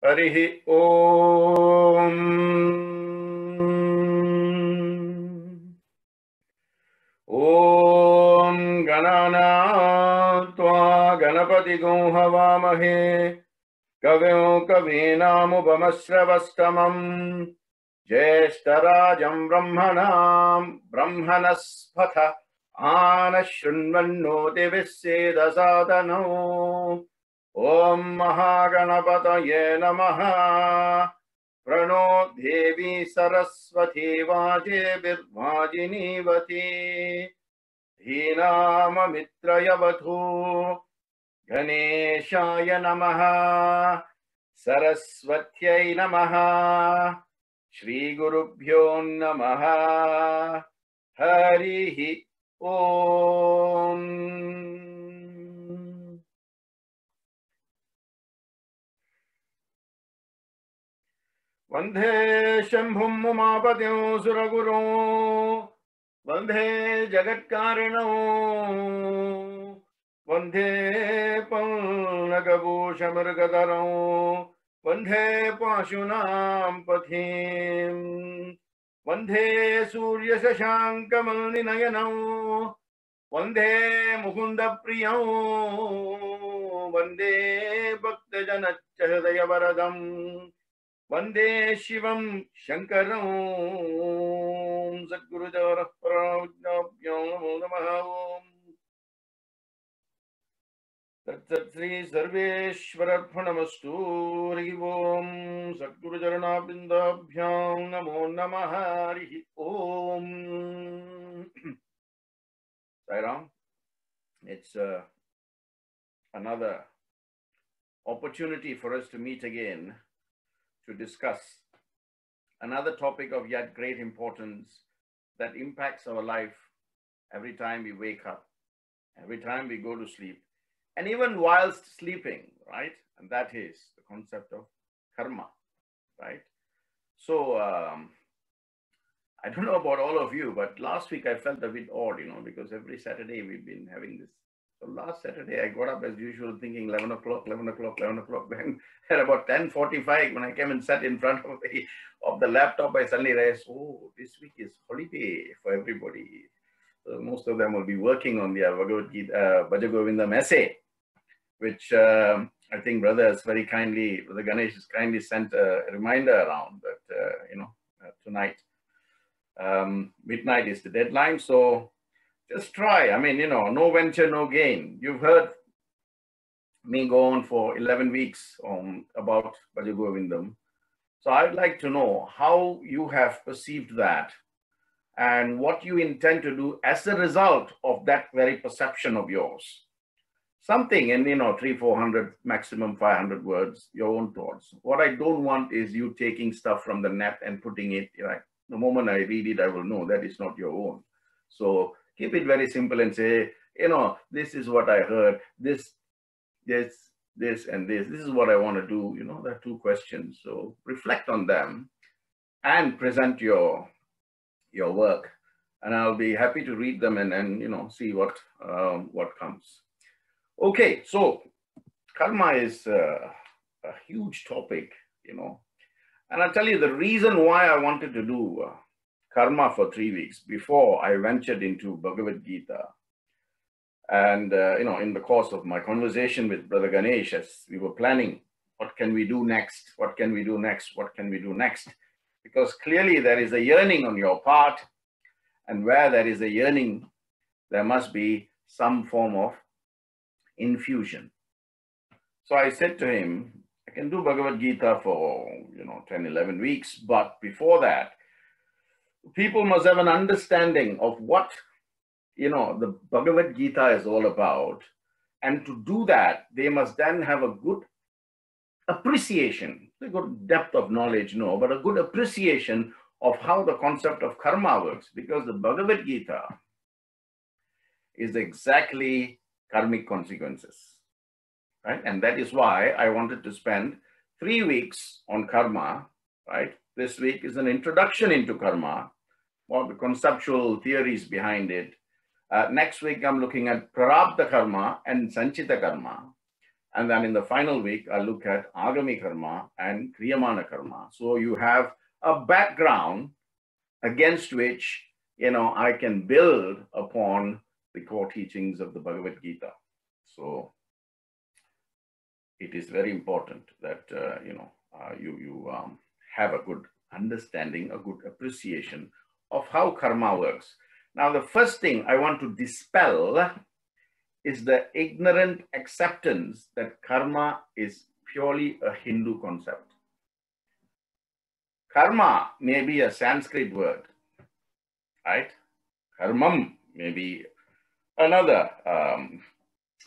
Harihi Om. Om Ganana Tva Ganapati Gum Havamahe Kavyo Kavinamupamashravastamam Jeshtarajam Brahmanam Brahmanaspatha Anashunvanno Deviseda Sadhano Om Mahaganapataye Namaha Prano Devi Saraswati Vajebirvajinivati Dhinama Mitrayavatu Ganeshaya Namaha Saraswatyai Namaha Shri Gurubhyo Namaha Harihi Om. Vandhe Shambhum Umapatyam Suraguru Vandhe Jagatkarino Vandhe Palnagabhushamargadaro Vandhe Pashunam Pathim Vandhe Surya Sashankamalninayanam Vandhe Mukunda Priyam Vandhe Bhaktajanachahridaya Varadam Vande Shivam Shankaram Sadgurujara Prajnabhyam Namaha Om Tat Sri Sarveshwararphanamastu Harihi Om Sadgurujaranabindabhyam Namo Namaha Harihi Om. Sairam, it's another opportunity for us to meet again to discuss another topic of yet great importance that impacts our life every time we wake up, every time we go to sleep, and even whilst sleeping, right? And that is the concept of karma, right? So I don't know about all of you, but last week I felt a bit odd, because every Saturday we've been having this. So last Saturday, I got up as usual thinking 11 o'clock. Then at about 10:45, when I came and sat in front of the laptop, I suddenly realized, oh, this week is holiday for everybody. So most of them will be working on their Bhaja Govindam essay, which I think Brother Ganesh has kindly sent a reminder around that tonight. Midnight is the deadline, so just try. I mean, no venture, no gain. You've heard me go on for 11 weeks about Bhaja Govindam. So I'd like to know how you have perceived that and what you intend to do as a result of that very perception of yours. Something in, 300, 400, maximum 500 words, your own thoughts. What I don't want is you taking stuff from the net and putting it, the moment I read it, I will know that is not your own. So keep it very simple and say, this is what I heard, this, and this is what I want to do. There are two questions. So reflect on them and present your work. And I'll be happy to read them and see what comes. Okay, so karma is a huge topic, and I'll tell you the reason why I wanted to do karma for 3 weeks before I ventured into Bhagavad Gita. And, in the course of my conversation with Brother Ganesh, as we were planning, what can we do next? What can we do next? What can we do next? Because clearly there is a yearning on your part, and where there is a yearning, there must be some form of infusion. So I said to him, I can do Bhagavad Gita for, 10, 11 weeks, but before that, people must have an understanding of what the Bhagavad Gita is all about. And to do that, they must then have a good appreciation, a good depth of knowledge, no, but a good appreciation of how the concept of karma works, because the Bhagavad Gita is exactly karmic consequences, right? And that is why I wanted to spend 3 weeks on karma, right? This week is an introduction into karma, or the conceptual theories behind it. Next week, I'm looking at Prarabdha karma and Sanchita karma. And then in the final week, I'll look at Agami karma and Kriyamana karma. So you have a background against which, I can build upon the core teachings of the Bhagavad Gita. So it is very important that, you have a good understanding, a good appreciation of how karma works. Now, the first thing I want to dispel is the ignorant acceptance that karma is purely a Hindu concept. Karma may be a Sanskrit word, right? Karmam may be another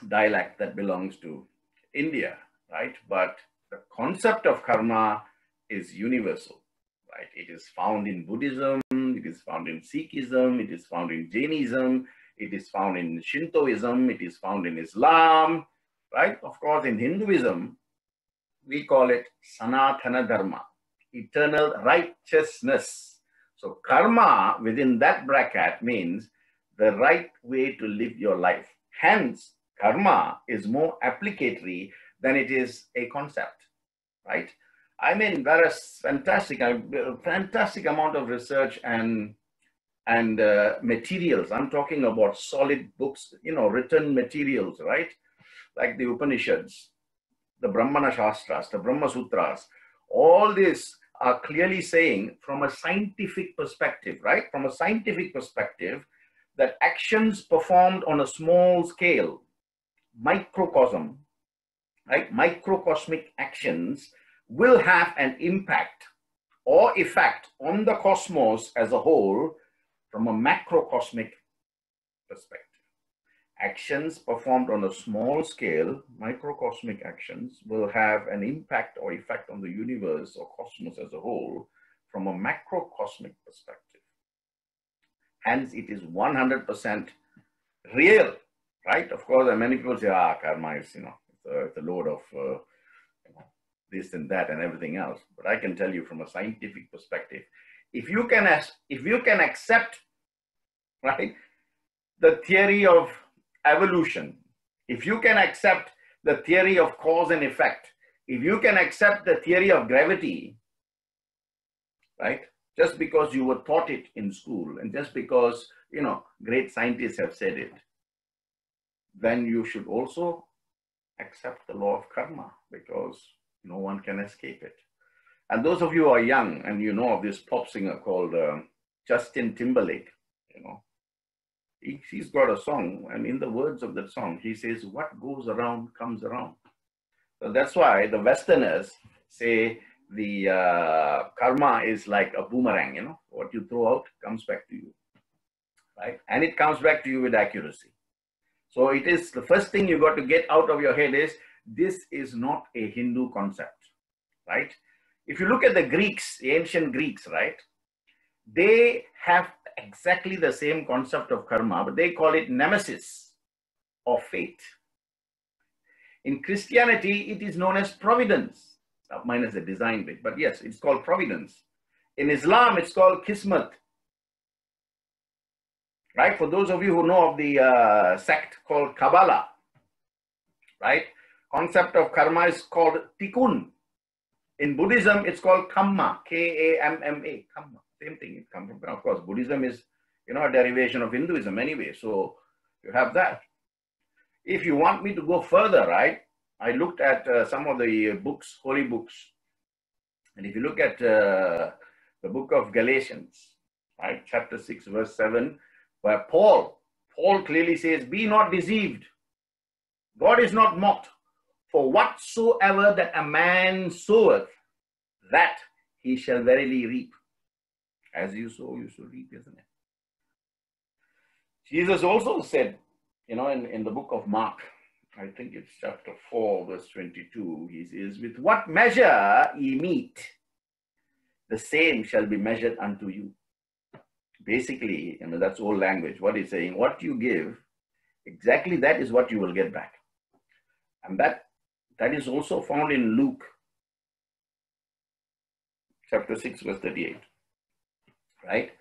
dialect that belongs to India, right? But the concept of karma is universal, right? It is found in Buddhism, it is found in Sikhism, it is found in Jainism, it is found in Shintoism, it is found in Islam, right? Of course, in Hinduism, we call it Sanatana Dharma, eternal righteousness. So karma within that bracket means the right way to live your life. Hence, karma is more applicatory than it is a concept, right? I mean, there is fantastic amount of research and materials. I'm talking about solid books, written materials, right? Like the Upanishads, the Brahmana Shastras, the Brahma Sutras. All these are clearly saying from a scientific perspective, right? From a scientific perspective, that actions performed on a small scale, microcosm, right? Microcosmic actions will have an impact or effect on the cosmos as a whole from a macrocosmic perspective. Actions performed on a small scale, microcosmic actions, will have an impact or effect on the universe or cosmos as a whole from a macrocosmic perspective. Hence, it is 100% real, right? Of course, many people say, karma is, it's a load of this and that and everything else. But I can tell you from a scientific perspective, if you can accept, right, the theory of evolution, if you can accept the theory of cause and effect, if you can accept the theory of gravity, right, just because you were taught it in school and just because, great scientists have said it, then you should also accept the law of karma, because no one can escape it. And those of you who are young and you know of this pop singer called Justin Timberlake, you know, he's got a song, and in the words of that song, he says, "What goes around comes around." So that's why the Westerners say the karma is like a boomerang, you know, what you throw out comes back to you, right? And it comes back to you with accuracy. So it is the first thing you got to get out of your head is this is not a Hindu concept, right? If you look at the Greeks, the ancient Greeks, right, they have exactly the same concept of karma, but they call it nemesis or fate. In Christianity, it is known as providence, minus the design bit, but yes, it's called providence. In Islam, it's called kismet, right? For those of you who know of the sect called Kabbalah, right? Concept of karma is called tikkun. In Buddhism, it's called kamma, K-A-M-M-A, kamma. Same thing. It comes from, of course, Buddhism is, you know, a derivation of Hinduism anyway. So you have that. If you want me to go further, right, I looked at some of the books, holy books. And if you look at the book of Galatians, right, chapter 6, verse 7, where Paul clearly says, "Be not deceived. God is not mocked. For whatsoever that a man soweth, that he shall verily reap." As you sow, you shall reap, isn't it? Jesus also said, you know, in the book of Mark, I think it's chapter 4, verse 22, he says, "With what measure ye meet, the same shall be measured unto you." Basically, you know, that's old language. What he's saying, what you give, exactly that is what you will get back. And that is also found in Luke, chapter 6, verse 38. Right?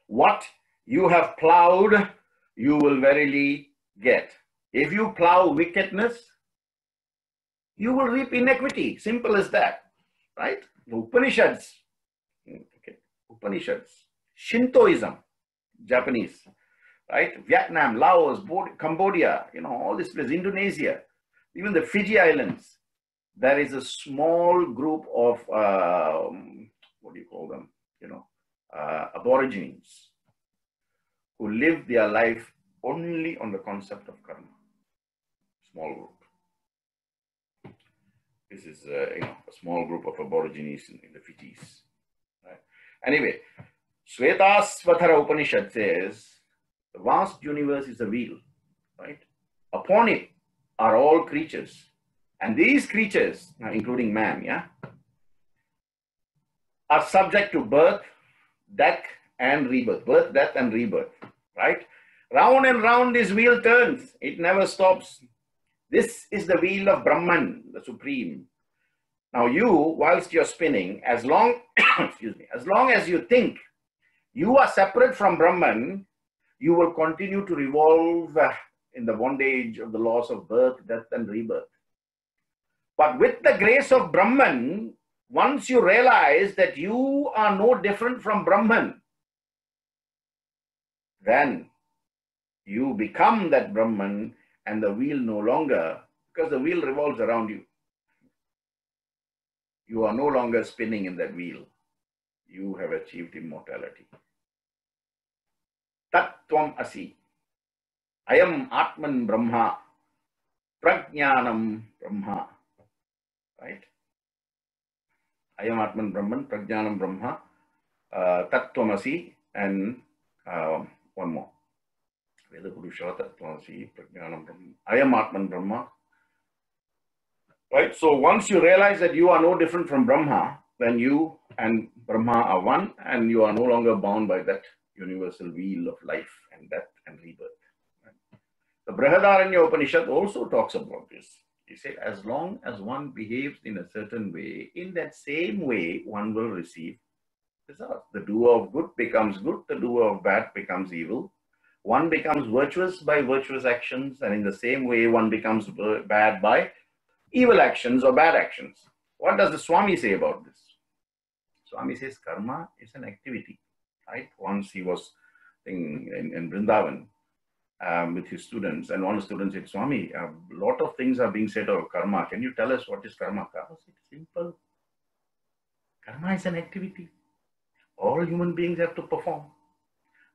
What you have plowed, you will verily get. If you plow wickedness, you will reap iniquity. Simple as that. Right? The Upanishads. Okay. Upanishads. Shintoism, Japanese. Right? Vietnam, Laos, Cambodia, you know, all this place, Indonesia, even the Fiji Islands. There is a small group of, what do you call them? You know, aborigines who live their life only on the concept of karma. Small group. This is you know, a small group of aborigines in the Fijis. Right? Anyway, Svetasvatara Upanishad says the vast universe is a wheel, right? Upon it are all creatures, and these creatures, including man, yeah, are subject to birth, death, and rebirth. Birth, death, and rebirth, right? Round and round this wheel turns. It never stops. This is the wheel of Brahman, the Supreme. Now you, whilst you're spinning, as long, excuse me, as long as you think you are separate from Brahman, you will continue to revolve in the bondage of the laws of birth, death, and rebirth. But with the grace of Brahman, once you realize that you are no different from Brahman, then you become that Brahman, and the wheel no longer, because the wheel revolves around you. You are no longer spinning in that wheel. You have achieved immortality. Tattvam asi. Ayam Atman Brahma. Prajnanam Brahma. Right? Ayam Atman Brahman, Prajnanam Brahma, Tattvam asi, and one more. Veda Purusha Tattvam asi, Prajnanam Brahma. Ayam Atman Brahma. Right? So once you realize that you are no different from Brahma, then you and Brahma are one, and you are no longer bound by that universal wheel of life and death and rebirth. Right? The Brihadaranya Upanishad also talks about this. He said, as long as one behaves in a certain way, in that same way, one will receive results. The doer of good becomes good, the doer of bad becomes evil. One becomes virtuous by virtuous actions, and in the same way, one becomes bad by evil actions or bad actions. What does the Swami say about this? Swami says karma is an activity, right? Once he was in Vrindavan with his students, and one student said, Swami, a lot of things are being said about karma. Can you tell us what is karma? Karma is simple. Karma is an activity. All human beings have to perform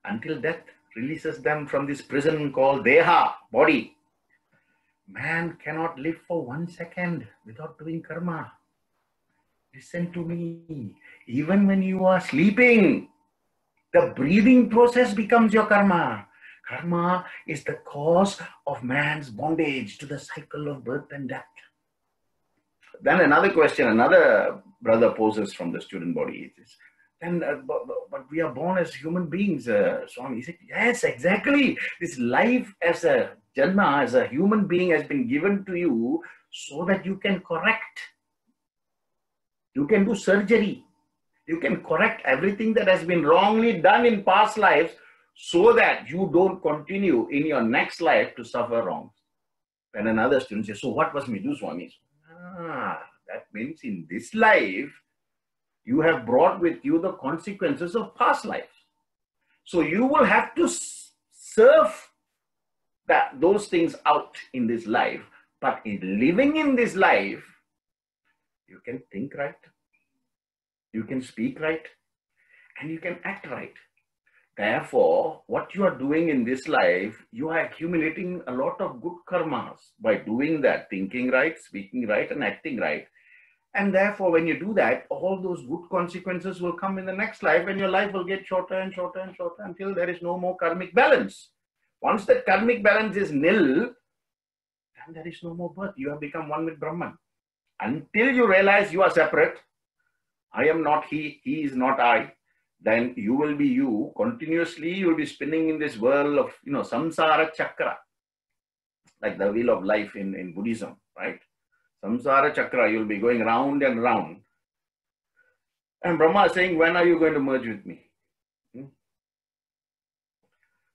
until death releases them from this prison called Deha, body. Man cannot live for 1 second without doing karma. Listen to me. Even when you are sleeping, the breathing process becomes your karma. Karma is the cause of man's bondage to the cycle of birth and death. Then another question, another brother poses from the student body is, then, but we are born as human beings, Swami. He said, yes, exactly. This life as a Janma, as a human being has been given to you so that you can correct. You can do surgery. You can correct everything that has been wrongly done in past lives so that you don't continue in your next life to suffer wrongs. Then another student says, so what must we do, Swami? That means in this life, you have brought with you the consequences of past lives. So you will have to serve those things out in this life. But in living in this life, you can think right, you can speak right, and you can act right. Therefore, what you are doing in this life, you are accumulating a lot of good karmas by doing that, thinking right, speaking right, and acting right. And therefore, when you do that, all those good consequences will come in the next life, and your life will get shorter and shorter and shorter until there is no more karmic balance. Once that karmic balance is nil, then there is no more birth. You have become one with Brahman. Until you realize you are separate, I am not he, he is not I, then you will be you. Continuously, you will be spinning in this whirl of, samsara chakra, like the wheel of life in Buddhism, right? Samsara chakra, you'll be going round and round. And Brahma is saying, when are you going to merge with me?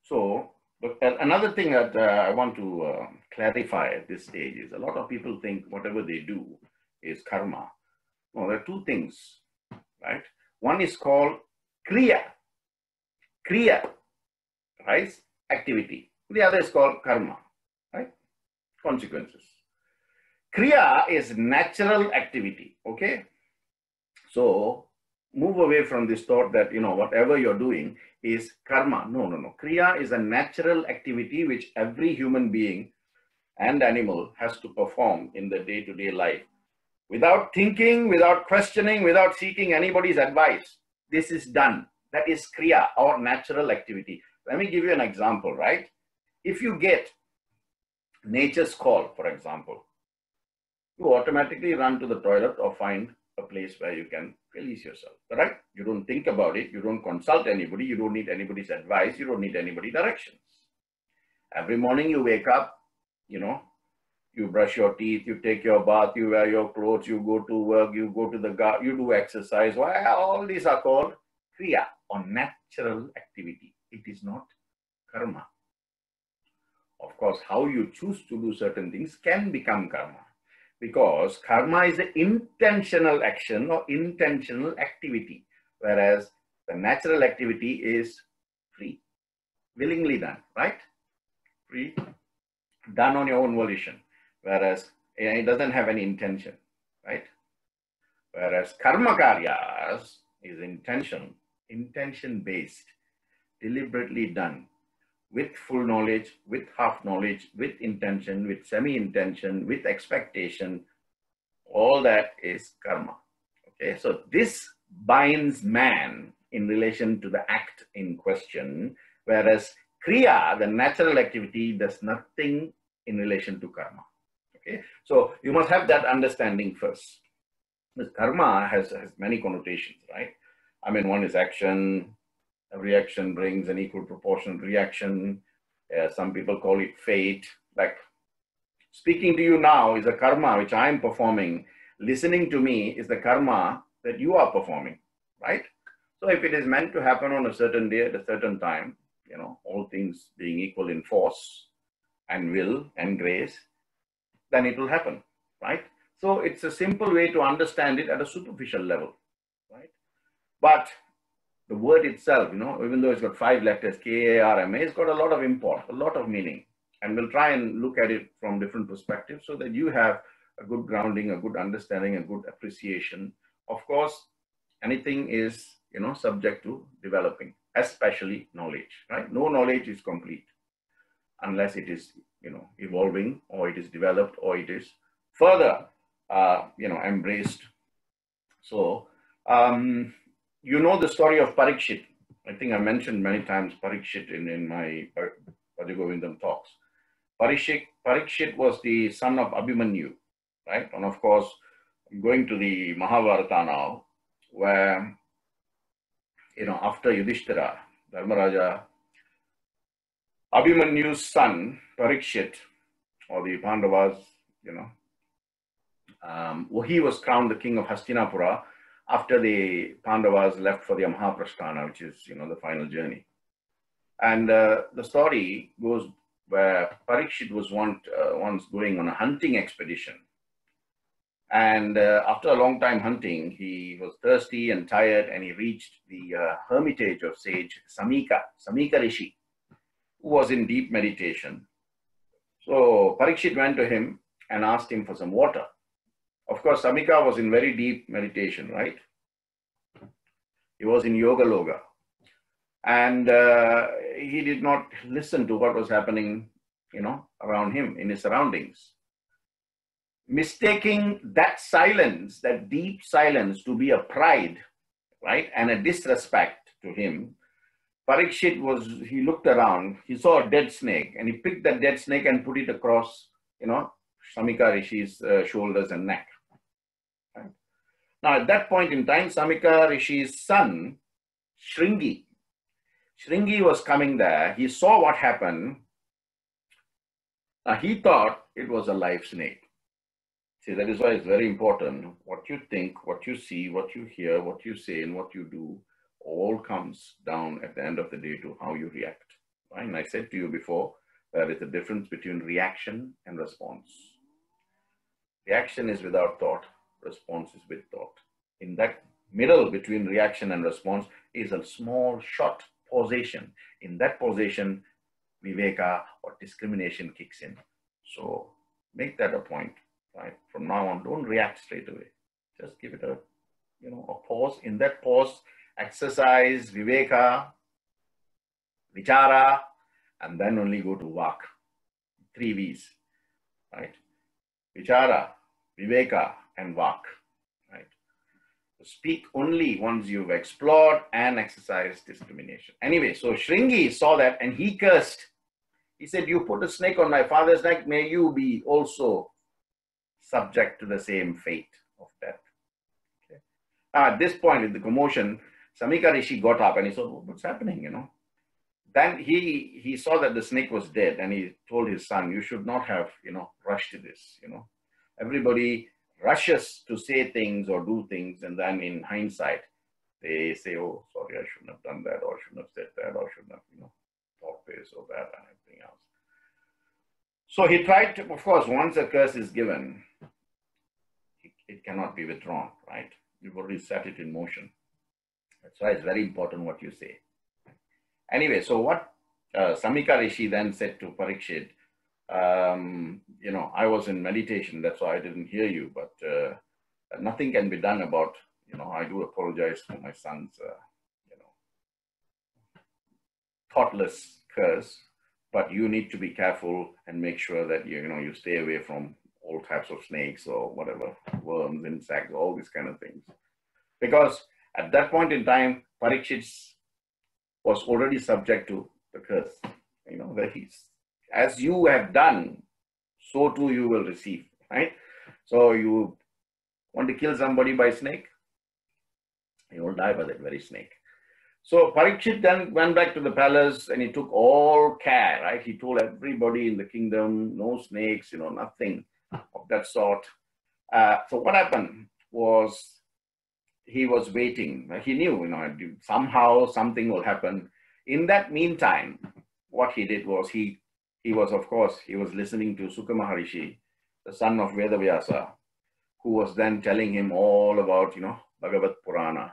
So, another thing that I want to clarify at this stage is a lot of people think whatever they do is karma. No, there are two things, right? One is called kriya. Kriya, right? Activity. The other is called karma, right? Consequences. Kriya is natural activity, okay? So, move away from this thought that, whatever you're doing is karma. No. Kriya is a natural activity which every human being and animal has to perform in the day-to-day life. Without thinking, without questioning, without seeking anybody's advice. This is done. That is kriya, or natural activity. Let me give you an example, right? If you get nature's call, for example, you automatically run to the toilet or find a place where you can release yourself, right? You don't think about it. You don't consult anybody. You don't need anybody's advice. You don't need anybody's directions. Every morning you wake up, you brush your teeth, you take your bath, you wear your clothes, you go to work, you go to the garden, you do exercise. Well, all these are called kriya, or natural activity. It is not karma. Of course, how you choose to do certain things can become karma. Because karma is an intentional action or intentional activity, whereas the natural activity is free, willingly done, right? Free, done on your own volition, whereas it doesn't have any intention, right? Whereas karma karyas is intention-based, deliberately done, with full knowledge, with half knowledge, with intention, with semi-intention, with expectation. All that is karma. Okay, so this binds man in relation to the act in question, whereas kriya, the natural activity, does nothing in relation to karma. Okay, so you must have that understanding first. This karma has many connotations, right? I mean, one is action. Every action brings an equal proportional reaction. Some people call it fate. Like speaking to you now is a karma which I am performing. Listening to me is the karma that you are performing, right? So if it is meant to happen on a certain day at a certain time, all things being equal in force and will and grace, then it will happen, right? So it's a simple way to understand it at a superficial level, right? But the word itself, even though it's got 5 letters, K-A-R-M-A, it's got a lot of import, a lot of meaning. And we'll try and look at it from different perspectives so that you have a good grounding, a good understanding, a good appreciation. Of course, Anything is, subject to developing, especially knowledge, right? No knowledge is complete unless it is, evolving, or it is developed, or it is further, embraced. So, the story of Parikshit. I think I mentioned many times Parikshit in my Bhajagovindam talks. Parikshit was the son of Abhimanyu, right? And of course, going to the Mahabharata now, where, after Yudhishthira, Dharmaraja, Abhimanyu's son, Parikshit, or the Pandavas, he was crowned the king of Hastinapura after the Pandavas left for the Mahaprasthana, which is, the final journey. And the story goes where Parikshit was once going on a hunting expedition. And after a long time hunting, he was thirsty and tired, and he reached the hermitage of sage Samika Rishi, who was in deep meditation. So Parikshit went to him and asked him for some water. Of course, Samika was in very deep meditation, right? He was in Yoga Loga. And he did not listen to what was happening, around him, in his surroundings. Mistaking that silence, that deep silence, to be a pride, right, and a disrespect to him, Parikshit he looked around, he saw a dead snake, and he picked that dead snake and put it across, Samika Rishi's shoulders and neck. Right? Now, at that point in time, Samika Rishi's son, Shringi was coming there. He saw what happened. Now, he thought it was a live snake. See, that is why it's very important. What you think, what you see, what you hear, what you say, and what you do, all comes down at the end of the day to how you react. Right? And I said to you before, there is a difference between reaction and response. Reaction is without thought. Response is with thought. In that middle between reaction and response is a small, short pausation. In that pausation, viveka or discrimination kicks in. So make that a point, right? From now on, don't react straight away. Just give it a pause. In that pause, exercise viveka, vichara, and then only go to vak. 3 V's, right? Vichara, viveka, and vak, right? So speak only once you've explored and exercised discrimination. Anyway, so Shringi saw that and he cursed. He said, "You put a snake on my father's neck, may you be also subject to the same fate of death." Okay. At this point in the commotion, Samika Rishi got up and he said, "What's happening, Then he saw that the snake was dead, and he told his son, "You should not have, rushed to this, Everybody rushes to say things or do things, and then in hindsight, they say, oh, sorry, I shouldn't have done that, or shouldn't have said that, or shouldn't have, thought this or that, and everything else." So he tried to, of course, once a curse is given, it cannot be withdrawn, right? You've already set it in motion. That's why it's very important what you say. Anyway, so what Samika Rishi then said to Parikshit, I was in meditation, that's why I didn't hear you, but nothing can be done about, I do apologize for my son's, thoughtless curse, but you need to be careful and make sure that, you stay away from all types of snakes or whatever, worms, insects, all these kind of things. Because at that point in time, Parikshit was already subject to the curse, that as you have done, so too you will receive, right? So you want to kill somebody by snake, you will die by that very snake. So Parikshit then went back to the palace and he took all care, right? He told everybody in the kingdom, no snakes, nothing of that sort. So what happened was, he was waiting. He knew, somehow something will happen. In that meantime, what he did was he was listening to Sukha Maharishi, the son of Vedavyasa, who was then telling him all about, Bhagavat Purana,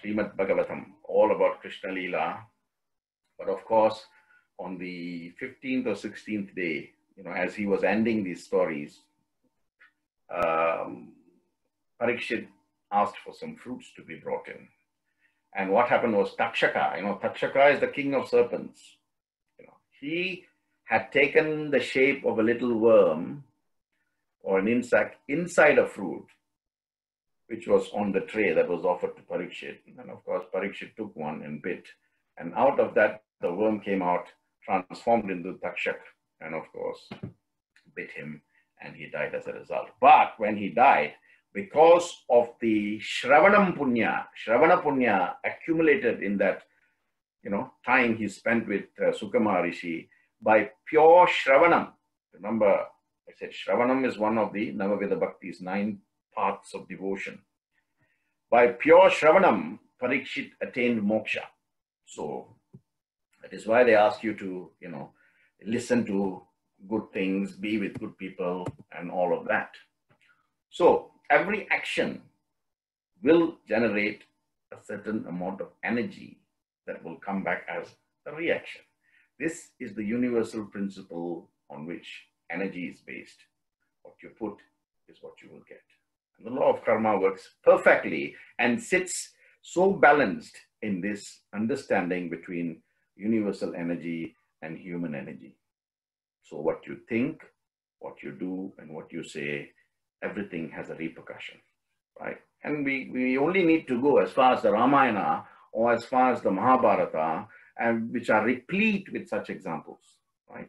Srimad Bhagavatam, all about Krishna Leela. But of course, on the 15th or 16th day, as he was ending these stories, Parikshit asked for some fruits to be brought in. And what happened was Takshaka, Takshaka is the king of serpents. He had taken the shape of a little worm or an insect inside a fruit, which was on the tray that was offered to Parikshit. And of course, Parikshit took one and bit. And out of that, the worm came out, transformed into Takshak, and of course, bit him, and he died as a result. But when he died, because of the Shravana Punya accumulated in that, time he spent with Sukama Rishi, by pure Shravanam. Remember, I said Shravanam is one of the Navaveda Bhakti's 9 paths of devotion. By pure Shravanam, Parikshit attained moksha. So that is why they ask you to, listen to good things, be with good people, and all of that. So every action will generate a certain amount of energy that will come back as a reaction. This is the universal principle on which energy is based. What you put is what you will get. And the law of karma works perfectly and sits so balanced in this understanding between universal energy and human energy. So what you think, what you do, and what you say, everything has a repercussion, right? And we only need to go as far as the Ramayana or as far as the Mahabharata, and which are replete with such examples, right?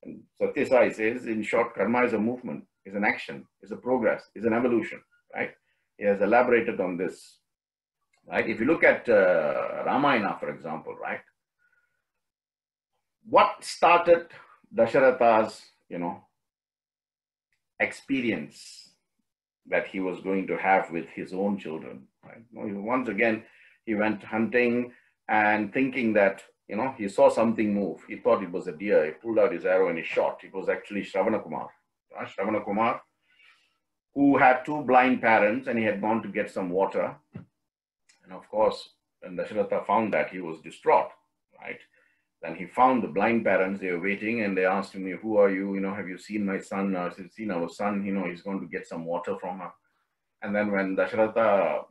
And Satya Sai says, in short, karma is a movement, is an action, is a progress, is an evolution, right? He has elaborated on this, right? If you look at Ramayana, for example, right? What started Dasharatha's, experience that he was going to have with his own children, right? Once again, he went hunting and thinking that, he saw something move. He thought it was a deer. He pulled out his arrow and he shot. It was actually Shravana Kumar. Shravana Kumar, who had 2 blind parents, and he had gone to get some water. And of course, when Dasharatha found that, he was distraught, right? Then he found the blind parents. They were waiting, and they asked him, who are you? Have you seen my son? Have you seen our son? He's going to get some water from her. And then when Dasharatha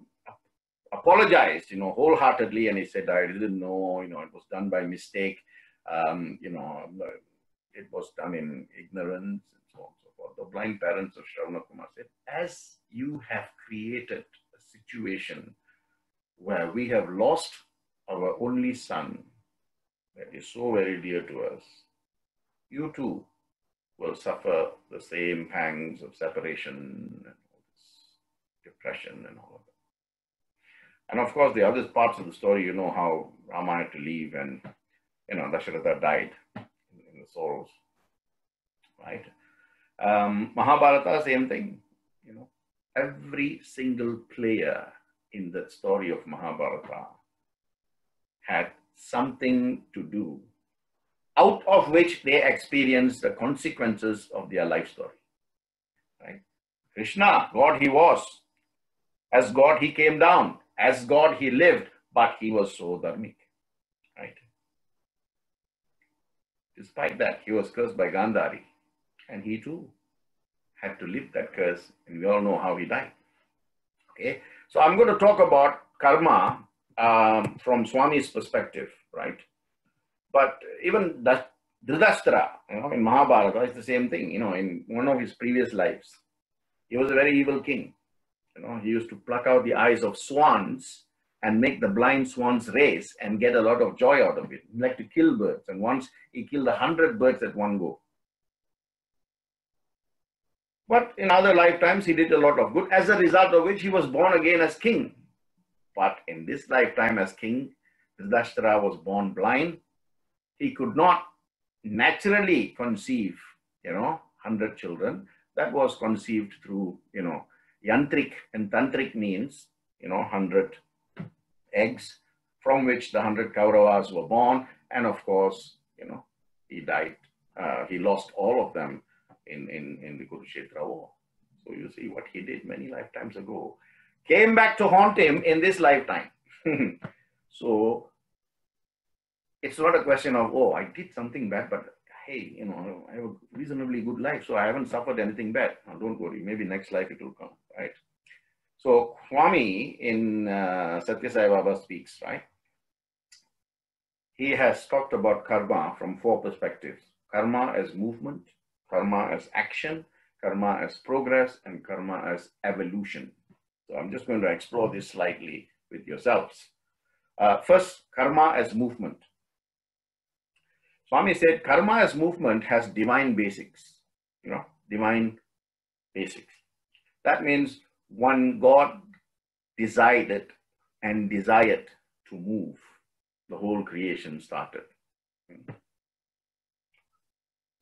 apologized, wholeheartedly, and he said, I didn't know, it was done by mistake. It was done in ignorance, and so on and so forth. The blind parents of Shravana Kumar said, as you have created a situation where we have lost our only son that is so very dear to us, you too will suffer the same pangs of separation and all this depression and all of that. And of course, the other parts of the story, how Rama had to leave, and, Dasharatha died in the sorrows, right? Mahabharata, same thing, Every single player in the story of Mahabharata had something to do, out of which they experienced the consequences of their life story, right? Krishna, God he was. As God he came down. As God he lived, but he was so dharmic, right? Despite that, he was cursed by Gandhari, and he too had to live that curse, and we all know how he died. Okay, so I'm going to talk about karma from Swami's perspective, right? But even Dhritarashtra, in Mahabharata, it's the same thing. In one of his previous lives, he was a very evil king. He used to pluck out the eyes of swans and make the blind swans race and get a lot of joy out of it. He liked to kill birds, and once he killed 100 birds at one go. But in other lifetimes, he did a lot of good, as a result of which he was born again as king. But in this lifetime as king, Dhritarashtra was born blind. He could not naturally conceive, 100 children. That was conceived through, yantric and tantric means, 100 eggs, from which the 100 Kauravas were born. And of course, he died. He lost all of them in the Kurukshetra war. So you see what he did many lifetimes ago came back to haunt him in this lifetime. So it's not a question of, oh, I did something bad, but hey, I have a reasonably good life, so I haven't suffered anything bad. Now, don't worry, maybe next life it will come, right? So Swami in Satya Sai Baba Speaks, right? He has talked about karma from 4 perspectives. Karma as movement, karma as action, karma as progress, and karma as evolution. So I'm just going to explore this slightly with yourselves. First, karma as movement. Swami said karma as movement has divine basics, divine basics. That means when God decided and desired to move, the whole creation started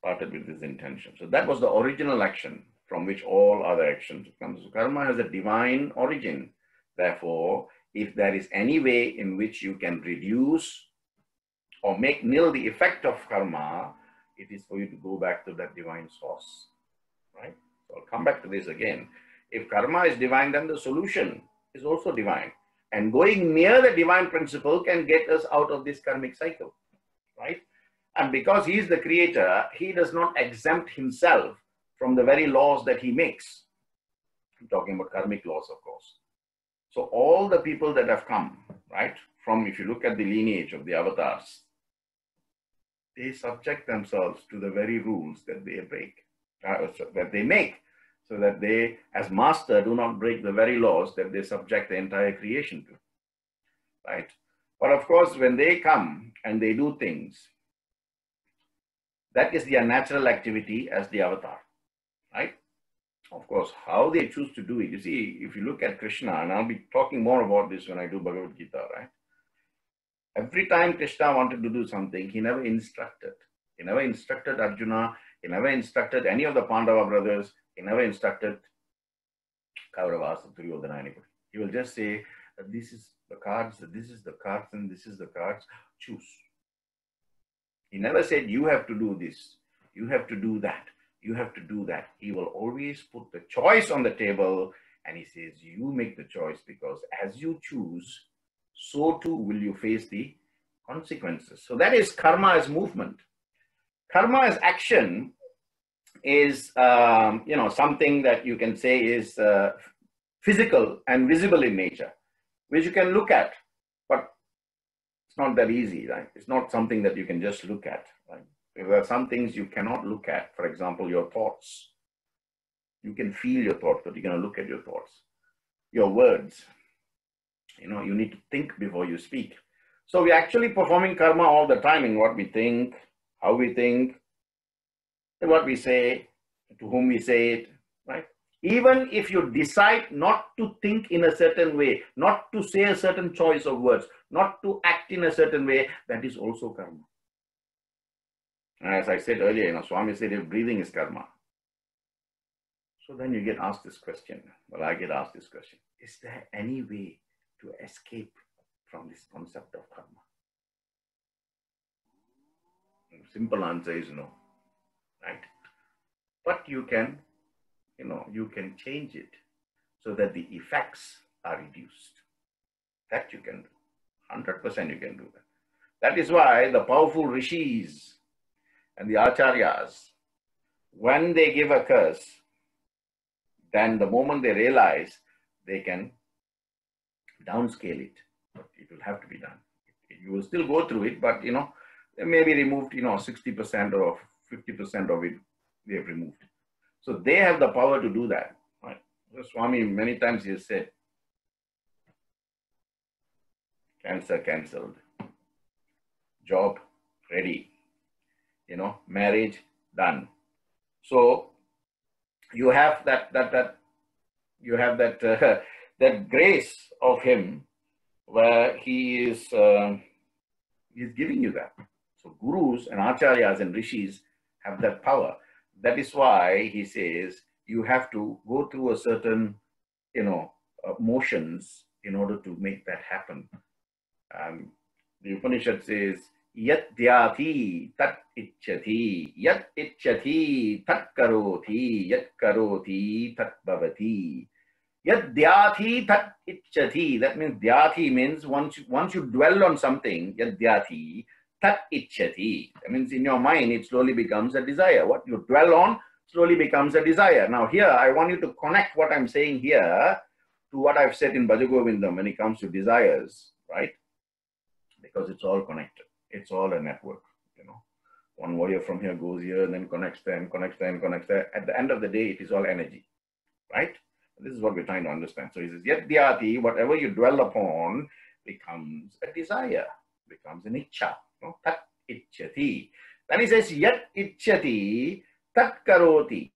with this intention. So that was the original action from which all other actions come. So karma has a divine origin. Therefore, if there is any way in which you can reduce or make nil the effect of karma, it is for you to go back to that divine source, right? So I'll come back to this again. If karma is divine, then the solution is also divine. And going near the divine principle can get us out of this karmic cycle, right? And because he is the creator, he does not exempt himself from the very laws that he makes. I'm talking about karmic laws, of course. So all the people that have come, right, from, if you look at the lineage of the avatars, they subject themselves to the very rules that they break, that they make, so that they, as master, do not break the very laws that they subject the entire creation to, right? But of course, when they come and they do things, that is their natural activity as the avatar, right? Of course, how they choose to do it. You see, if you look at Krishna, and I'll be talking more about this when I do Bhagavad Gita, right? Every time Krishna wanted to do something, he never instructed. He never instructed Arjuna. He never instructed any of the Pandava brothers. He never instructed Kauravas or Duryodhana, anybody. He will just say, this is the cards, this is the cards, and this is the cards. Choose. He never said, you have to do this, you have to do that, you have to do that. He will always put the choice on the table, and he says, you make the choice, because as you choose, so too will you face the consequences. So that is karma as movement. Karma as action is, something that you can say is physical and visible in nature, which you can look at, but it's not that easy, right? It's not something that you can just look at, right? There are some things you cannot look at. For example, your thoughts. You can feel your thoughts, but you cannot look at your thoughts. Your words. You need to think before you speak. So we're actually performing karma all the time in what we think, how we think, what we say, to whom we say it, right? Even if you decide not to think in a certain way, not to say a certain choice of words, not to act in a certain way, that is also karma. And as I said earlier, Swami said, if breathing is karma. So then you get asked this question. Well, I get asked this question. Is there any way to escape from this concept of karma? The simple answer is no, right? But you can, you can change it so that the effects are reduced. That you can do. 100% you can do that. That is why the powerful rishis and the acharyas, when they give a curse, then the moment they realize, they can downscale it. But it will have to be done. You will still go through it, but they may be removed, 60% or 50% of it they have removed. So they have the power to do that. Right? So Swami many times he has said, cancer cancelled, job ready, marriage done. So you have that that grace of him, where he is he's giving you that. So gurus and acharyas and rishis have that power. That is why he says you have to go through a certain motions in order to make that happen. The Upanishad says, Yat dhyati tat icchati, yat icchati tat karoti, yat karoti tat bhavati. Yat dhyati tat icchati. That means dhyati means once you dwell on something, yat dhyati tat icchati. That means in your mind it slowly becomes a desire. What you dwell on slowly becomes a desire. Now here I want you to connect what I'm saying here to what I've said in Bhajagovindam when it comes to desires, right? Because it's all connected. It's all a network, you know. One wire from here goes here, and then connects there, and connects there, and connects there. At the end of the day, it is all energy, right? This is what we're trying to understand. So he says, yet dhyati, whatever you dwell upon becomes a desire, becomes an ichcha. You know, tat ichyati. Then he says, yet ichyati, tat karoti.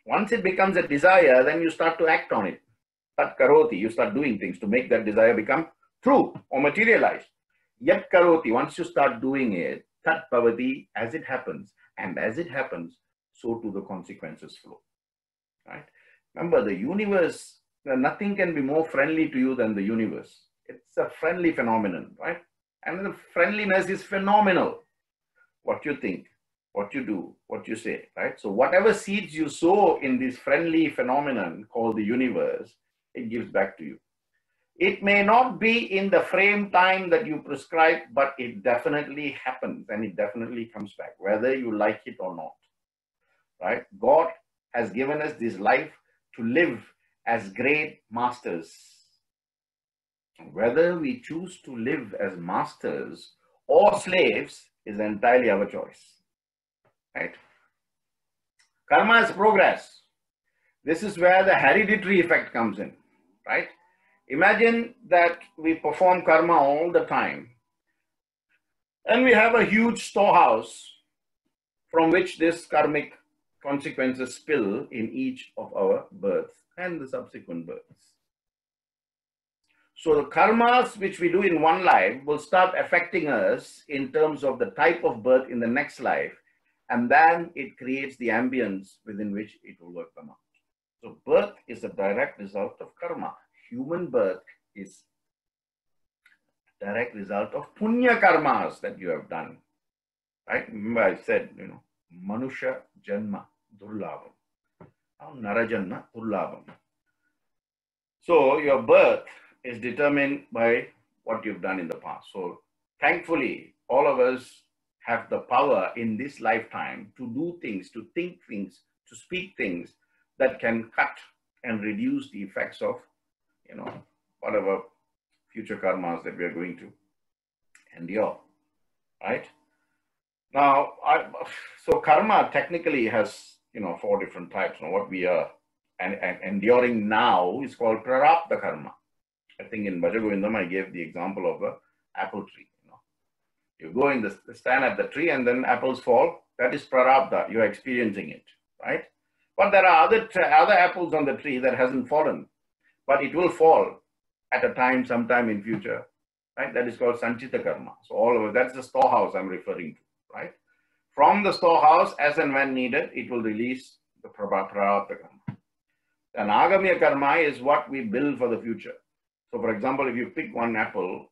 Once it becomes a desire, then you start to act on it. Tat karoti, you start doing things to make that desire become true or materialize. Yat karoti, once you start doing it, tat bhavati, as it happens. And as it happens, so too the consequences flow. Right? Remember, the universe, nothing can be more friendly to you than the universe. It's a friendly phenomenon, right? And the friendliness is phenomenal. What you think, what you do, what you say, right? So whatever seeds you sow in this friendly phenomenon called the universe, it gives back to you. It may not be in the frame time that you prescribe, but it definitely happens and it definitely comes back, whether you like it or not, right? God has given us this life to live as great masters. Whether we choose to live as masters or slaves is entirely our choice, right? Karma is progress. This is where the hereditary effect comes in, right? Imagine that we perform karma all the time and we have a huge storehouse from which this karmic consequences spill in each of our births and the subsequent births. So the karmas which we do in one life will start affecting us in terms of the type of birth in the next life, and then it creates the ambience within which it will work them out. So birth is a direct result of karma. Human birth is a direct result of punya karmas that you have done. Right? Remember I said, you know, manusha janma durlabham. Nara janma durlabham. So your birth is determined by what you've done in the past. So thankfully, all of us have the power in this lifetime to do things, to think things, to speak things that can cut and reduce the effects of, you know, whatever future karmas that we are going to endure, right? Now, so karma technically has, you know, 4 different types. Now, what we are and enduring now is called prarabdha karma. I think in Bhajagovindam, I gave the example of an apple tree. You know, you go in the stand at the tree and then apples fall. That is prarabdha. You are experiencing it, right? But there are other apples on the tree that hasn't fallen, but it will fall at a time, sometime in future, right? That is called sanchita karma. So all of it, that's the storehouse I'm referring to, right? From the storehouse, as and when needed, it will release the prarabdha karma. And agamiya karma is what we build for the future. So for example, if you pick one apple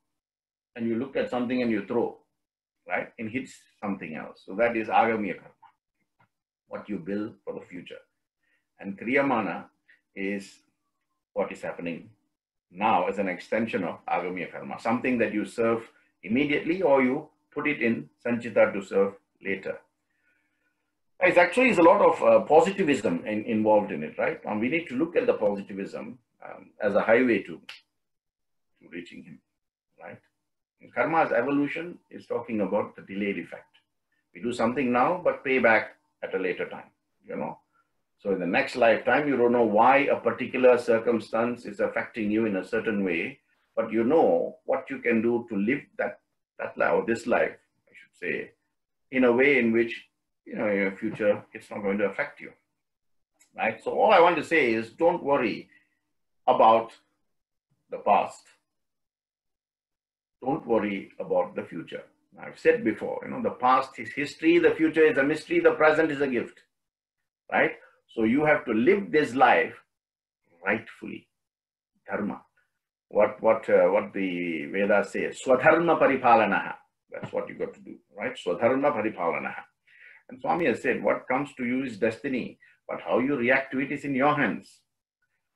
and you look at something and you throw, right, and hits something else. So that is agamiya karma, what you build for the future. And kriyamana is what is happening now as an extension of agamiya karma, something that you serve immediately or you put it in sanchita to serve later. It's actually a lot of positivism involved in it, right? And we need to look at the positivism as a highway to reaching him, right? And karma's evolution is talking about the delayed effect. We do something now, but pay back at a later time, you know? So in the next lifetime, you don't know why a particular circumstance is affecting you in a certain way, but you know what you can do to live that life, or this life, I should say, in a way in which, you know, in your future, it's not going to affect you, right? So all I want to say is don't worry about the past. Don't worry about the future. I've said before, you know, the past is history, the future is a mystery, the present is a gift, right? So you have to live this life rightfully, dharma. What the Vedas say, swadharma paripalanaha. That's what you got to do, right? Swadharma paripalanaha. And Swami has said, what comes to you is destiny, but how you react to it is in your hands.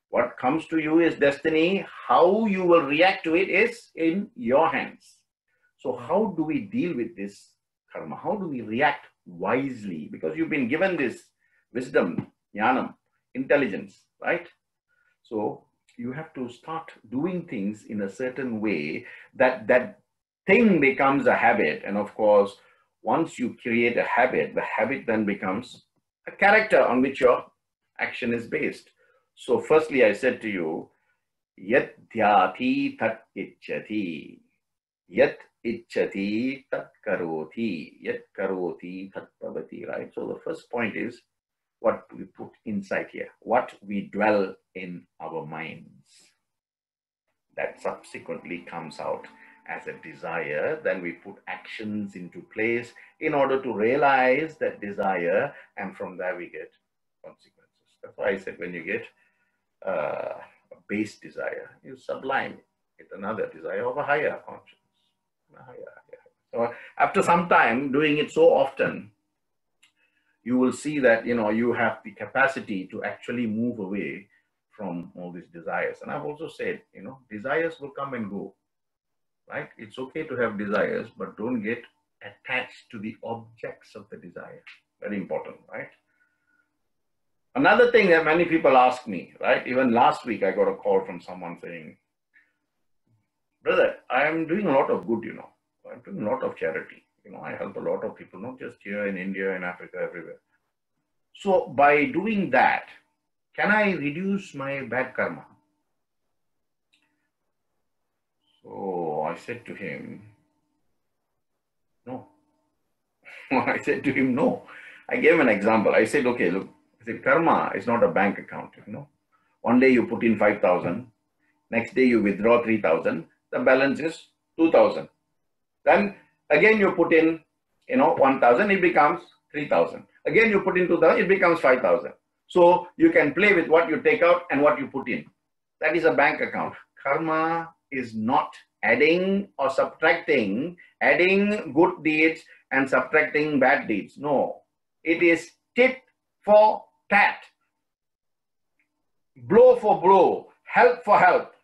What comes to you is destiny. How you will react to it is in your hands. So how do we deal with this karma? How do we react wisely? Because you've been given this wisdom, jnanam, intelligence, right? So You have to start doing things in a certain way that that thing becomes a habit. And of course, once you create a habit, the habit then becomes a character on which your action is based. So firstly, I said to you, yat dhyati tat ichchati. Yat ichchati tat karoti. Yat karoti tat bhavati, right? So the first point is what we put inside here, what we dwell in our minds. That subsequently comes out as a desire. Then we put actions into place in order to realize that desire, and from there we get consequences. That's why I said when you get a base desire, you sublime it, another desire of a higher conscience. So after some time doing it so often, you will see that you have the capacity to actually move away from all these desires. And I've also said, desires will come and go, right? It's okay to have desires, but don't get attached to the objects of the desire. Very important, right? Another thing that many people ask me, right? Even last week, I got a call from someone saying, brother, I am doing a lot of good, I'm doing a lot of charity. I help a lot of people, not just here in India, in Africa, everywhere. So by doing that, can I reduce my bad karma? So I said to him, no. I said to him, no. I gave an example. I said, okay, look, karma is not a bank account, One day you put in 5,000, next day you withdraw 3,000, the balance is 2,000. Then again you put in, 1,000, it becomes 3,000. Again you put in 2,000, it becomes 5,000. So you can play with what you take out and what you put in. That is a bank account. Karma is not adding or subtracting, adding good deeds and subtracting bad deeds. No, it is tit for tat, blow for blow, help for help.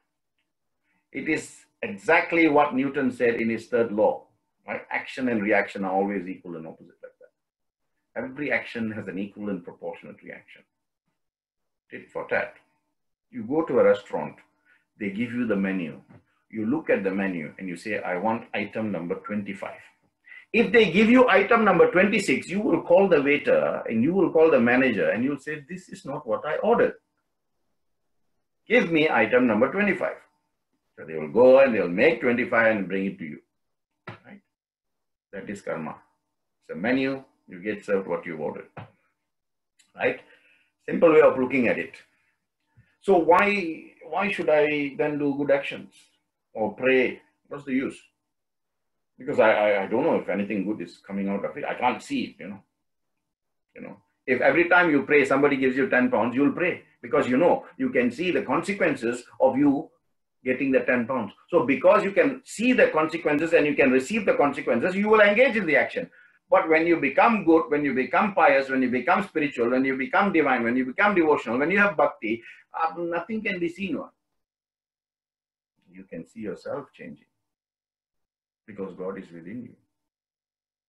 It is exactly what Newton said in his third law. Right? Action and reaction are always equal and opposite like that. Every action has an equal and proportionate reaction. Tit for tat. You go to a restaurant, they give you the menu. You look at the menu and you say, I want item number 25. If they give you item number 26, you will call the waiter and you will call the manager and you'll say, this is not what I ordered. Give me item number 25. So they will go and they'll make 25 and bring it to you. Right? That is karma. It's a menu, you get served what you've ordered. Right? Simple way of looking at it. So why should I then do good actions or pray? What's the use? Because I don't know if anything good is coming out of it. I can't see it, If every time you pray, somebody gives you 10 pounds, you'll pray because you can see the consequences of you getting the 10 pounds. So because you can see the consequences and you can receive the consequences, you will engage in the action. But when you become good, when you become pious, when you become spiritual, when you become divine, when you become devotional, when you have bhakti, nothing can be seen. You can see yourself changing because God is within you.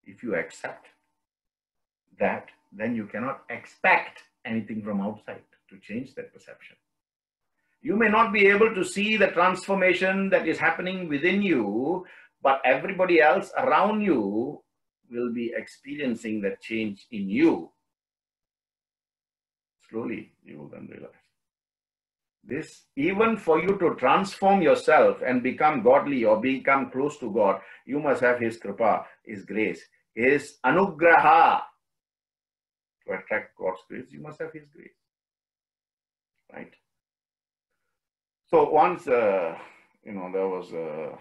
If you accept that, then you cannot expect anything from outside to change that perception. You may not be able to see the transformation that is happening within you, but everybody else around you will be experiencing that change in you. Slowly, you will then realize. This, even for you to transform yourself and become godly or become close to God, you must have His kripa, His grace, His anugraha. To attract God's grace, you must have His grace. Right? So once, there was a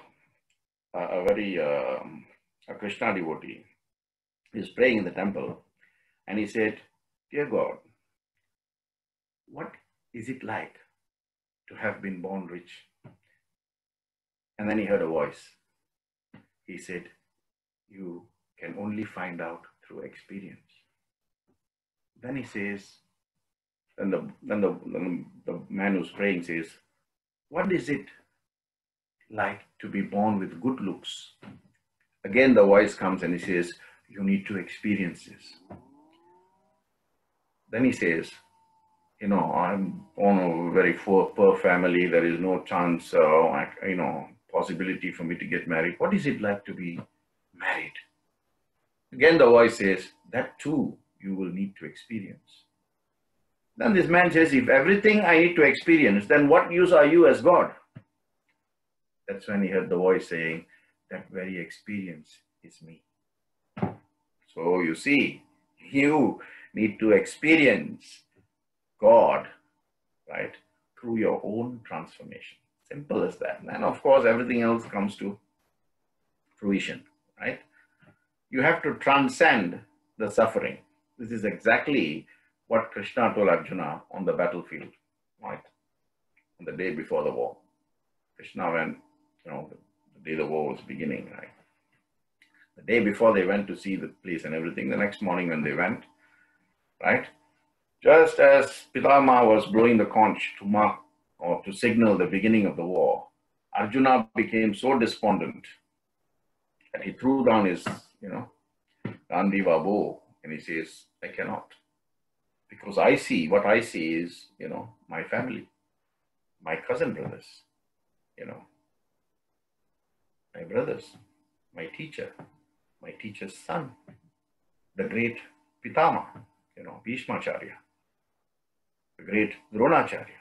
very a Krishna devotee. He was praying in the temple and he said, dear God, what is it like to have been born rich? And then he heard a voice. He said, you can only find out through experience. Then he says, then the man who's praying says, what is it like to be born with good looks? Again, the voice comes and he says, you need to experience this. Then he says, I'm born of a very poor family. There is no chance, possibility for me to get married. What is it like to be married? Again, the voice says, that too you will need to experience. Then this man says, if everything I need to experience, then what use are you as God? That's when he heard the voice saying, that very experience is me. So you see, you need to experience God, right, through your own transformation. Simple as that. And of course, everything else comes to fruition, right? You have to transcend the suffering. This is exactly what Krishna told Arjuna on the battlefield, right? On the day before the war. Krishna went, the day the war was beginning, right? The day before they went to see the place and everything, the next morning when they went, right? Just as Pitama was blowing the conch to mark or to signal the beginning of the war, Arjuna became so despondent that he threw down his, Gandiva bow and he says, I cannot. Because what I see is, my family, my cousin brothers, my brothers, my teacher's son, the great Pitama, Bhishmacharya, the great Dronacharya.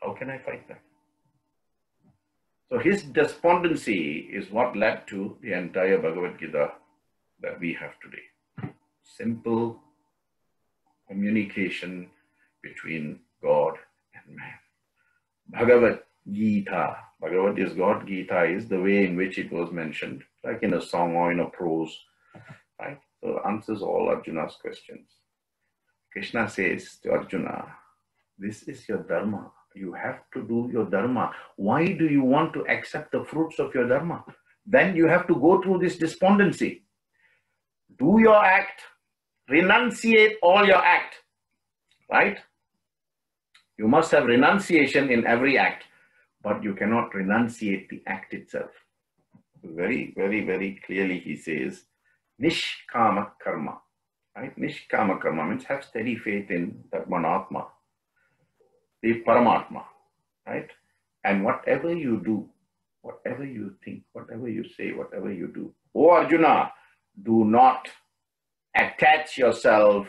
How can I fight them? So his despondency is what led to the entire Bhagavad Gita that we have today. Simple communication between God and man. Bhagavad Gita. Bhagavad is God, Gita is the way in which it was mentioned, like in a song or in a prose, right? So it answers all Arjuna's questions. Krishna says to Arjuna, this is your dharma. You have to do your dharma. Why do you want to accept the fruits of your dharma? Then you have to go through this despondency. Do your act. Renunciate all your act. Right? You must have renunciation in every act, but you cannot renunciate the act itself. Very, very, very clearly he says, Nishkama karma. Right? Nishkama karma means have steady faith in that one Atma, the Paramatma, right? And whatever you do, whatever you think, whatever you say, whatever you do, oh Arjuna, do not attach yourself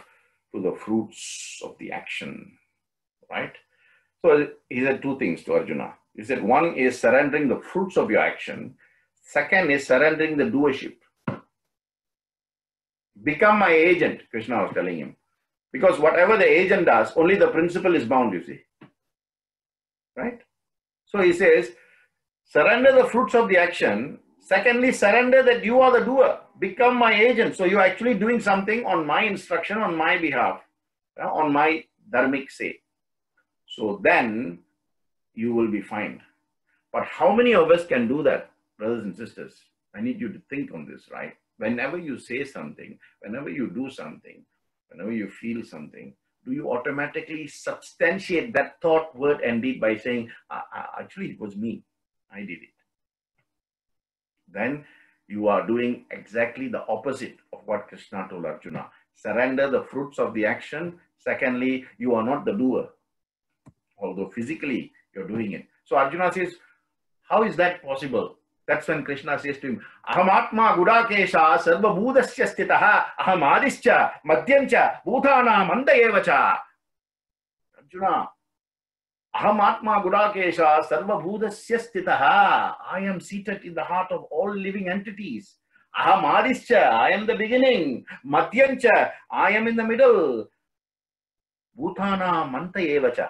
to the fruits of the action, right? So he said two things to Arjuna. He said one is surrendering the fruits of your action. Second is surrendering the doership. Become my agent, Krishna was telling him. Because whatever the agent does, only the principle is bound, you see. Right? So he says, surrender the fruits of the action. Secondly, surrender that you are the doer. Become my agent. So you're actually doing something on my instruction, on my behalf, on my dharmic say. So then you will be fine. But how many of us can do that, brothers and sisters? I need you to think on this, right? Whenever you say something, whenever you do something, whenever you feel something, do you automatically substantiate that thought, word, and deed by saying, actually, it was me. I did it. Then you are doing exactly the opposite of what Krishna told Arjuna. Surrender the fruits of the action. Secondly, you are not the doer, although physically you're doing it. So Arjuna says, how is that possible? That's when Krishna says to him, Aham Atma Gudakesha Sarva Bhudasya Stitaha Aham Adischa Madhyancha Bhutana Manda Evacha. Arjuna, Aham Atma Gudakesha Sarva Bhudasya Stitaha. I am seated in the heart of all living entities. Aham Adischa, I am the beginning. Madhyancha, I am in the middle. Bhutana Manta Evacha.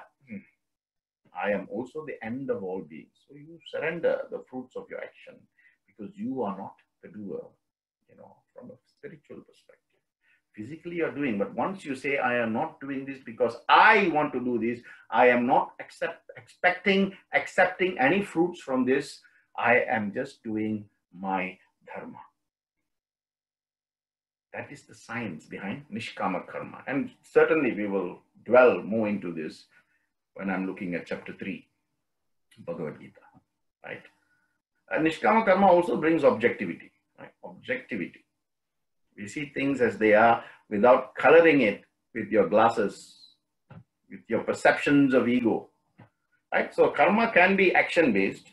I am also the end of all beings. So you surrender the fruits of your action because you are not the doer, from a spiritual perspective. Physically you're doing, but once you say, I am not doing this because I want to do this, I am not accepting any fruits from this, I am just doing my dharma. That is the science behind Nishkama Karma. And certainly we will dwell more into this when I'm looking at chapter 3, Bhagavad Gita, right? And Nishkama Karma also brings objectivity, right? Objectivity. We see things as they are without coloring it with your glasses with your perceptions of ego, right? So karma can be action-based,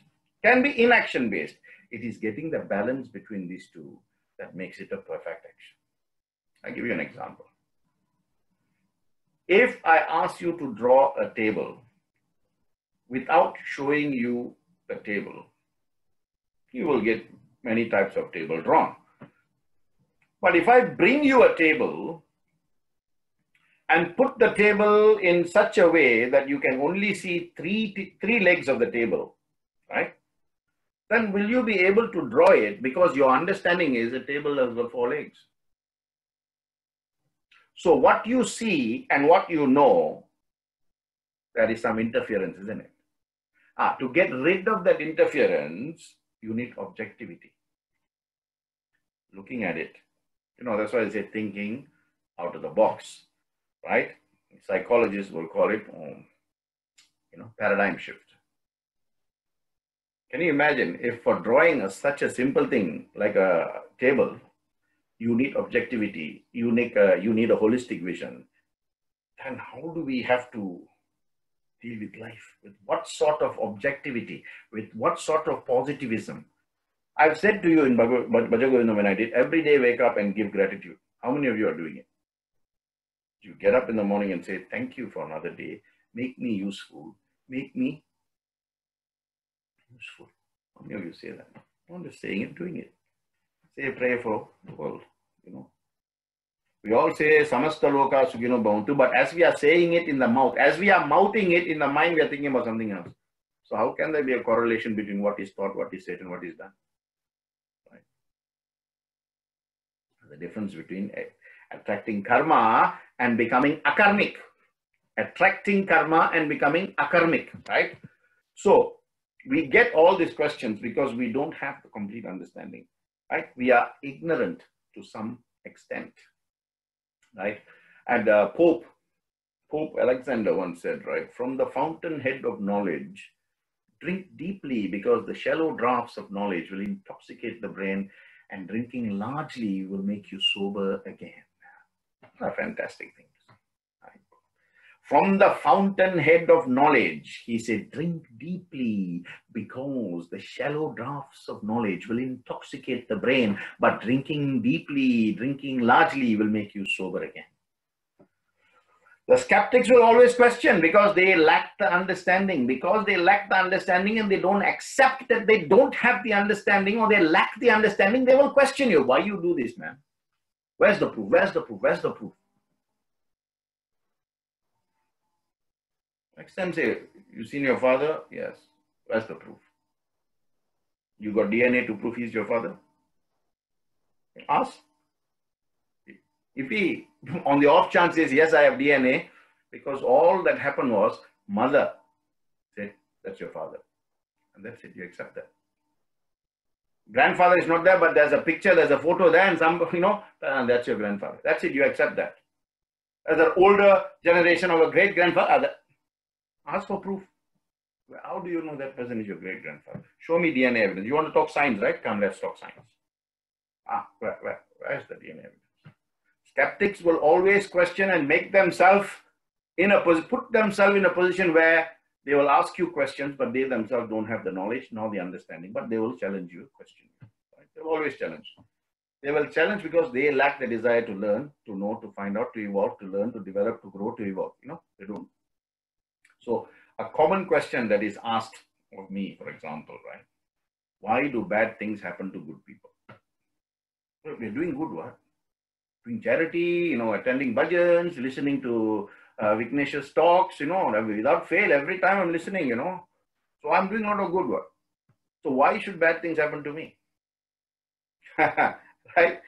can be inaction-based. It is getting the balance between these two that makes it a perfect action. I'll give you an example. If I ask you to draw a table without showing you the table, you will get many types of table drawn. But if I bring you a table and put the table in such a way that you can only see three legs of the table, right? Then will you be able to draw it because your understanding is a table has got 4 legs. So what you see and what you know, there is some interference, isn't it? To get rid of that interference, you need objectivity. Looking at it. You know, that's why I say thinking out of the box, right? Psychologists will call it, paradigm shift. Can you imagine if for drawing such a simple thing like a table, you need objectivity, you need a holistic vision, then how do we have to deal with life? With what sort of objectivity? With what sort of positivism? I've said to you in Bhajagovinda when I did, every day wake up and give gratitude. How many of you are doing it? You get up in the morning and say, thank you for another day. Make me useful. Make me useful. How many of you say that? Not just saying it, doing it. Say a prayer for the world, We all say, Samasta Loka Sugino Bhavantu, but as we are saying it in the mouth, as we are mouthing it in the mind, we are thinking about something else. So how can there be a correlation between what is thought, what is said, and what is done? Right? The difference between attracting karma and becoming akarmic. Attracting karma and becoming akarmic, right? So we get all these questions because we don't have the complete understanding, right? We are ignorant to some extent, right? And Pope Alexander once said, right, from the fountainhead of knowledge, drink deeply because the shallow draughts of knowledge will intoxicate the brain, and drinking largely will make you sober again. What a fantastic thing. Right? From the fountainhead of knowledge, he said, drink deeply because the shallow draughts of knowledge will intoxicate the brain, but drinking deeply, drinking largely will make you sober again. The skeptics will always question because they lack the understanding. Because they lack the understanding and they don't accept that they don't have the understanding or they lack the understanding, they will question you. Why you do this, man? Where's the proof? Where's the proof? Where's the proof? Next time say, you seen your father? Yes. Where's the proof? You got DNA to prove he's your father? Ask. If he, on the off chance, says, yes, I have DNA, because all that happened was mother said, that's your father. And that's it, you accept that. Grandfather is not there, but there's a picture, there's a photo there, and that's your grandfather. That's it, you accept that. As an older generation of a great grandfather, ask for proof. How do you know that person is your great grandfather? Show me DNA evidence. You want to talk science, right? Come, let's talk science. Where's the DNA evidence? Skeptics will always question and make themselves put themselves in a position where they will ask you questions, but they themselves don't have the knowledge nor the understanding, but they will challenge you, question you. Right? They will always challenge. They will challenge because they lack the desire to learn, to know, to find out, to evolve, to learn, to develop, to grow, to evolve. They don't. So a common question that is asked of me, for example, right? Why do bad things happen to good people? Well, we're doing good work. Doing charity, attending bhajans, listening to Vignesh's talks, without fail, every time I'm listening, So I'm doing a lot of good work. So why should bad things happen to me? Right?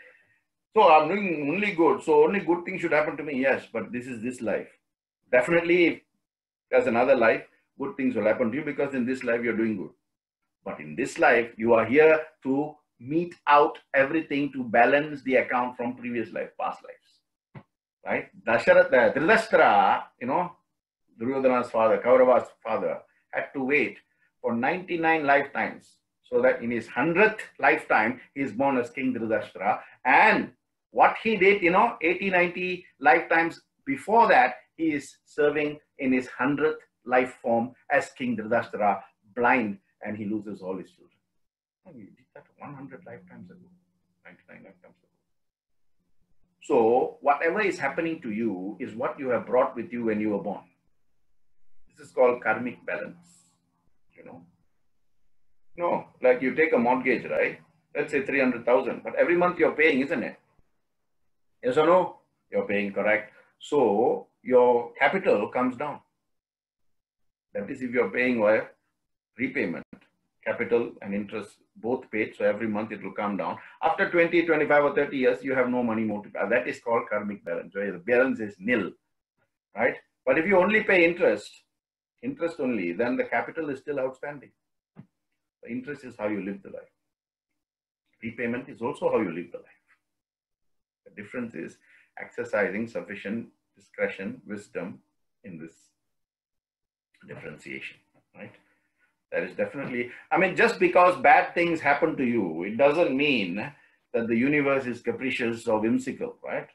So I'm doing only good. So only good things should happen to me. Yes, but this is this life. Definitely, if there's another life, good things will happen to you because in this life you're doing good. But in this life, you are here to meet out everything to balance the account from previous life, past lives. Right? Dhritarashtra, Duryodhana's father, Kaurava's father, had to wait for 99 lifetimes so that in his 100th lifetime, he is born as King Dhritarashtra. And what he did, 80, 90 lifetimes before that, He is serving in his 100th life form as King Dhritarashtra, blind, and he loses all his children. And he did that 100 lifetimes ago, 99 lifetimes ago. So whatever is happening to you is what you have brought with you when you were born. This is called karmic balance, you know. No, like you take a mortgage, right? Let's say 300,000, but every month you're paying, isn't it? Yes or no? You're paying, correct. So your capital comes down. That is if you're paying via repayment, capital and interest both paid. So every month it will come down. After 20, 25 or 30 years, you have no money more to pay. That is called karmic balance, where the balance is nil, right? But if you only pay interest only, then the capital is still outstanding. The interest is how you live the life. Repayment is also how you live the life. The difference is exercising sufficient discretion, wisdom in this differentiation, right? That is definitely, I mean, just because bad things happen to you, it doesn't mean that the universe is capricious or whimsical, right?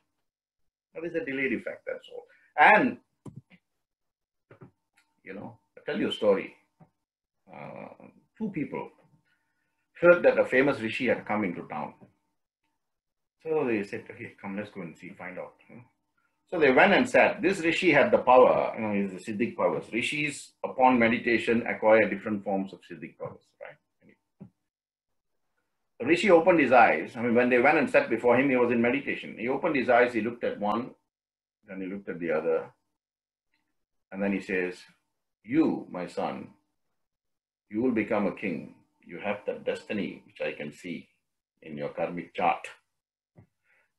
That is a delayed effect, that's all. And, you know, I'll tell you a story. Two people heard that a famous rishi had come into town. So they said, okay, come, let's go and see, find out. So they went and sat. This rishi had the power, you know, the Siddhic powers. Rishis, upon meditation, acquire different forms of Siddhic powers, right? The rishi opened his eyes. I mean, when they went and sat before him, he was in meditation. He opened his eyes, he looked at one, then he looked at the other. And then he says, you, my son, you will become a king. You have that destiny, which I can see in your karmic chart.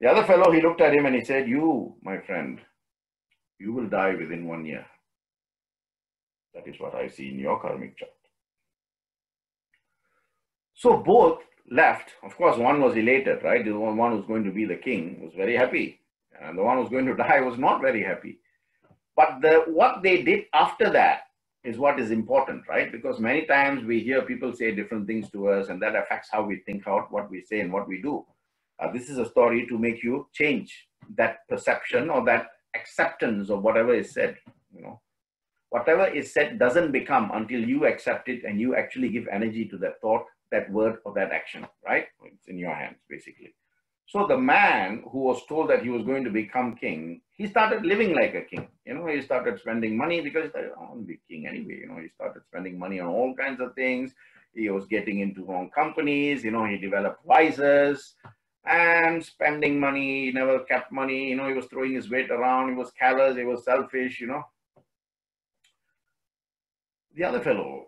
The other fellow, he looked at him and he said, you, my friend, you will die within 1 year. That is what I see in your karmic chart. So both left. Of course, one was elated, right? The one who's going to be the king was very happy. And the one who's going to die was not very happy. But what they did after that is what is important, right? Because many times we hear people say different things to us, and that affects how we think out, what we say and what we do. This is a story to make you change that perception or that acceptance of whatever is said. You know, whatever is said doesn't become until you accept it and you actually give energy to that thought, that word, or that action, right? It's in your hands, basically. So the man who was told that he was going to become king, he started living like a king. You know, he started spending money because he thought, I want to be king anyway. You know, he started spending money on all kinds of things. He was getting into wrong companies. You know, he developed vices and spending money. He never kept money. You know, he was throwing his weight around. He was callous. He was selfish, you know. The other fellow,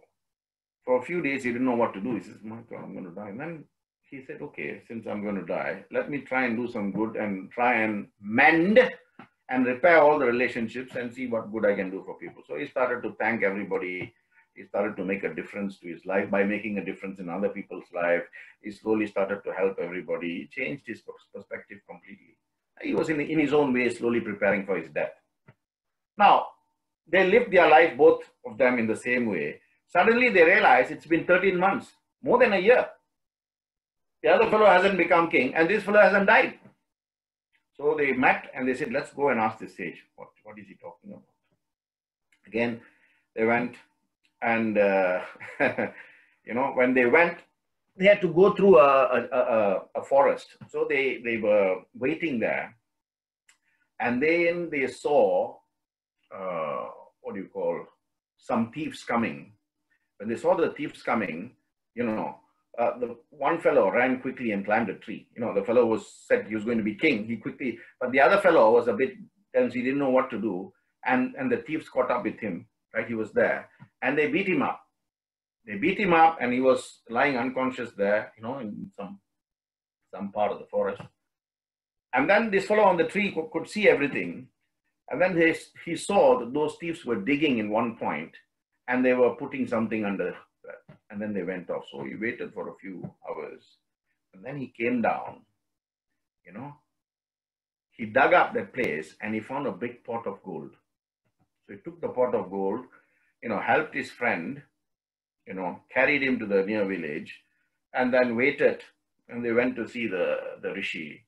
for a few days, he didn't know what to do. He says, my God, I'm going to die. And then he said, okay, since I'm going to die, let me try and do some good and try and mend and repair all the relationships and see what good I can do for people. So he started to thank everybody. He started to make a difference to his life by making a difference in other people's life. He slowly started to help everybody. He changed his perspective completely. He was in his own way slowly preparing for his death. Now, they lived their life, both of them, in the same way. Suddenly they realize it's been 13 months, more than a year. The other fellow hasn't become king and this fellow hasn't died. So they met and they said, let's go and ask this sage, what is he talking about? Again, they went and, you know, when they went, they had to go through a forest. So they were waiting there. And then they saw, some thieves coming. When they saw the thieves coming, you know, the one fellow ran quickly and climbed a tree. You know, the fellow said he was going to be king. He quickly, but the other fellow was a bit tense. He didn't know what to do. And the thieves caught up with him, right? He was there. And they beat him up. They beat him up and he was lying unconscious there, you know, in some part of the forest. And then this fellow on the tree could see everything. And then he saw that those thieves were digging in one point and they were putting something under that. And then they went off. So he waited for a few hours. And then he came down, you know. He dug up that place and he found a big pot of gold. So he took the pot of gold, you know, helped his friend, you know, carried him to the near village and then waited. And they went to see the rishi.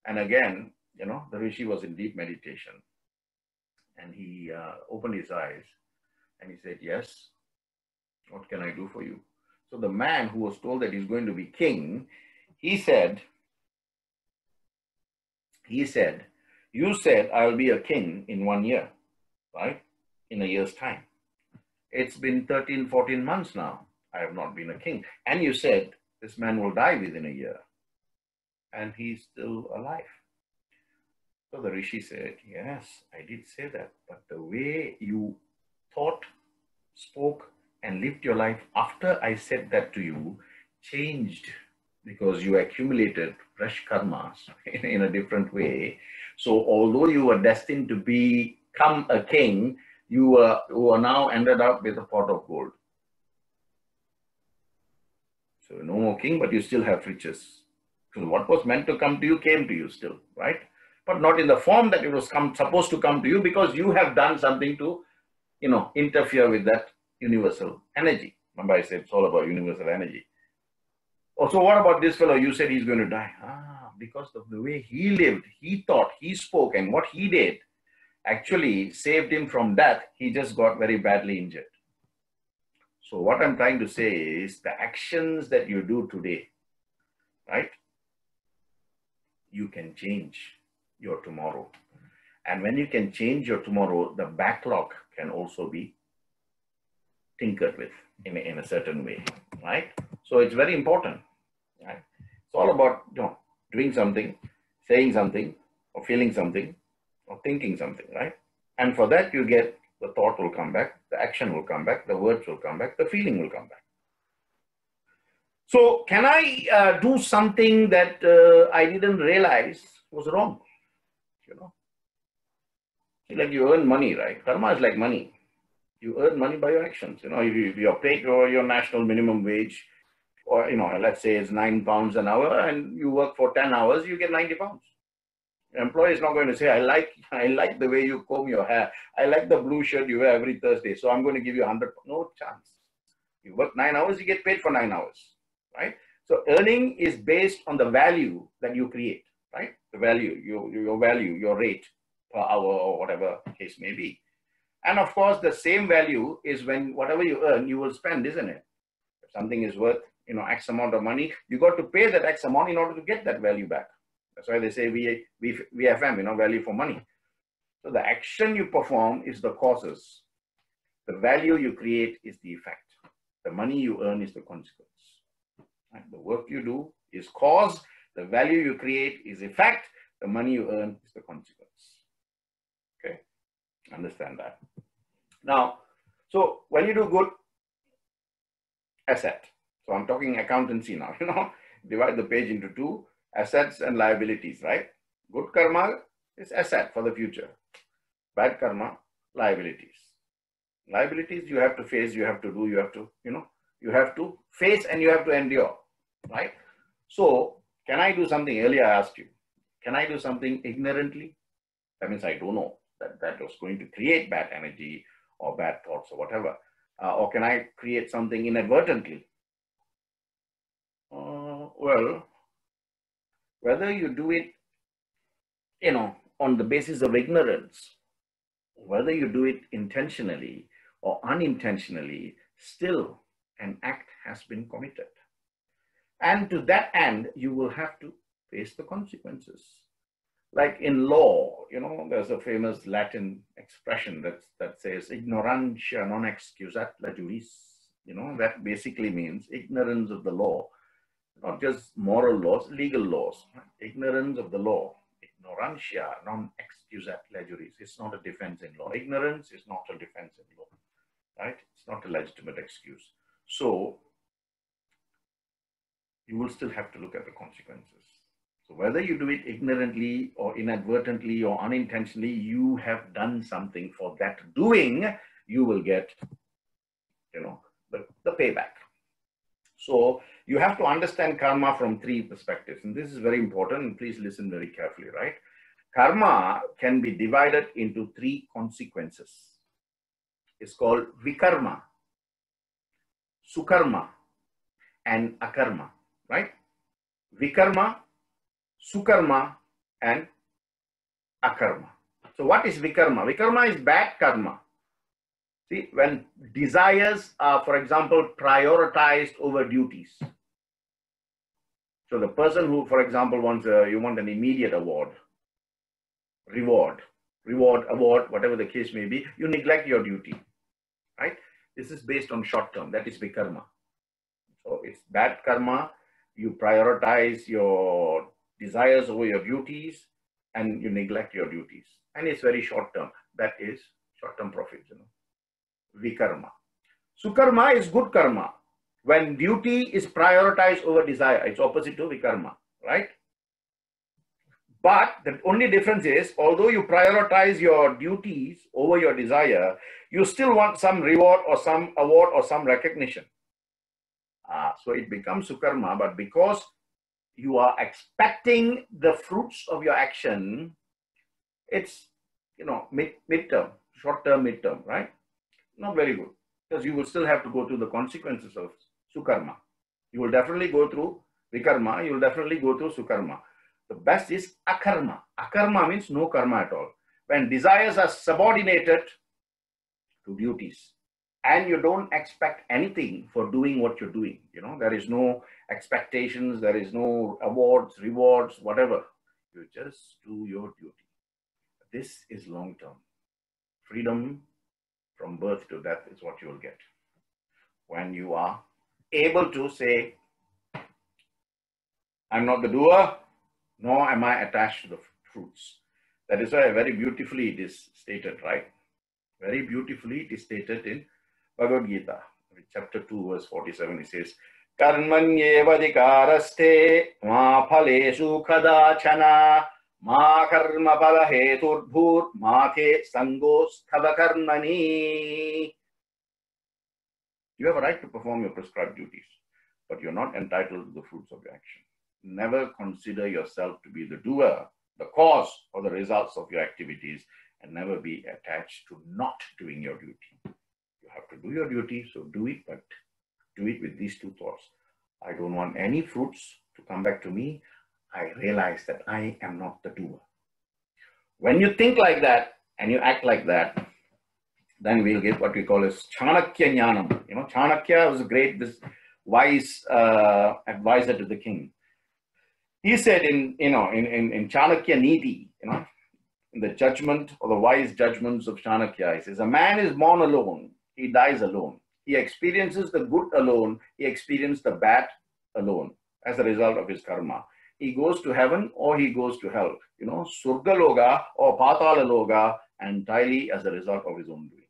And again, you know, the rishi was in deep meditation. And he opened his eyes and he said, "Yes, what can I do for you?" So the man who was told that he's going to be king, he said, "You said I'll be a king in 1 year, right? In a year's time. It's been 13, 14 months now. I have not been a king. And you said this man will die within a year. And he's still alive." So the Rishi said, "Yes, I did say that. But the way you thought, spoke, and lived your life after I said that to you changed, because you accumulated fresh karmas in a different way. So although you were destined to become a king, you are now ended up with a pot of gold. So no more king, but you still have riches. So what was meant to come to you came to you still, right? But not in the form that it was supposed to come to you, because you have done something to, interfere with that universal energy. Remember I said it's all about universal energy. Oh, so what about this fellow? You said he's going to die. Because of the way he lived, he thought, he spoke, and what he did actually saved him from death. He just got very badly injured. So what I'm trying to say is the actions that you do today, right? You can change your tomorrow. And when you can change your tomorrow, the backlog can also be tinkered with in a certain way, right? So it's very important, right? It's all about doing something, saying something, or feeling something, or thinking something, right? And for that, you get the thought will come back, the action will come back, the words will come back, the feeling will come back. So can I do something that I didn't realize was wrong? Like you earn money, right? Karma is like money. You earn money by your actions. If you're paid your national minimum wage, or let's say it's £9 an hour, and you work for 10 hours, you get £90. The employer is not going to say, I like the way you comb your hair. I like the blue shirt you wear every Thursday, so I'm going to give you 100. No chance. You work 9 hours, you get paid for 9 hours, right? So earning is based on the value that you create, right? The value, your value, your rate per hour, or whatever case may be. And of course, the same value is when whatever you earn, you will spend, isn't it? If something is worth, X amount of money, you got to pay that X amount in order to get that value back. That's why they say VFM, value for money. So the action you perform is the causes. The value you create is the effect. The money you earn is the consequence. Right? The work you do is cause. The value you create is effect. The money you earn is the consequence. Okay? Understand that. Now, so when you do good, asset. So I'm talking accountancy now, divide the page into two, assets and liabilities, right? Good karma is asset for the future. Bad karma, liabilities. Liabilities you have to face, you have to do, you have to face, and you have to endure, right? So can I do something? Earlier I asked you, can I do something ignorantly? That means I don't know that was going to create bad energy or bad thoughts or whatever. Or can I create something inadvertently? Well, whether you do it, on the basis of ignorance, whether you do it intentionally or unintentionally, still an act has been committed. And to that end, you will have to face the consequences. Like in law, there's a famous Latin expression that says ignorantia non excusat leguris. That basically means ignorance of the law, not just moral laws, legal laws. Right? Ignorance of the law. Ignorantia non excusat leguris. It's not a defense in law. Ignorance is not a defense in law, right? It's not a legitimate excuse. So you will still have to look at the consequences. So whether you do it ignorantly or inadvertently or unintentionally, you have done something. For that doing, you will get, the payback. So you have to understand karma from three perspectives. And this is very important. And please listen very carefully, right? Karma can be divided into three consequences. It's called vikarma, sukarma, and akarma, right? Vikarma, sukarma, and akarma. So what is vikarma? Vikarma is bad karma. See, when desires are, for example, prioritized over duties. So the person who, for example, wants you want an immediate reward, award, whatever the case may be, you neglect your duty, right? This is based on short term. That is vikarma. So it's bad karma. You prioritize your desires over your duties, and you neglect your duties. And it's very short term. That is short term profits, Vikarma. Sukarma is good karma. When duty is prioritized over desire, it's opposite to vikarma, right? But the only difference is, although you prioritize your duties over your desire, you still want some reward or some award or some recognition. So it becomes sukarma, but because you are expecting the fruits of your action, it's, midterm, short-term, midterm, right? Not very good, because you will still have to go through the consequences of sukarma. You will definitely go through vikarma, you will definitely go through sukarma. The best is akarma. Akarma means no karma at all. When desires are subordinated to duties, and you don't expect anything for doing what you're doing. There is no expectations, there is no awards, rewards, whatever. You just do your duty. This is long term. Freedom from birth to death is what you will get. When you are able to say, I'm not the doer, nor am I attached to the fruits. That is why very beautifully it is stated, right? Very beautifully it is stated in Bhagavad Gita, chapter 2, verse 47. It says, Karmanyevadhikaraste ma phaleshu kadachana ma karma phala heturbhur ma te sangosthava karmani. You have a right to perform your prescribed duties, but you're not entitled to the fruits of your action. Never consider yourself to be the doer, the cause, or the results of your activities, and never be attached to not doing your duty. You have to do your duty, so do it, but do it with these two thoughts. I don't want any fruits to come back to me. I realize that I am not the doer. When you think like that and you act like that, then we'll get what we call as Chanakya Jnanam. Chanakya was a great, this wise advisor to the king. He said in Chanakya Niti, in the judgment or the wise judgments of Chanakya, he says, a man is born alone, he dies alone. He experiences the good alone, he experiences the bad alone as a result of his karma. He goes to heaven or he goes to hell, Surgaloga or Patalaloga, entirely as a result of his own doing.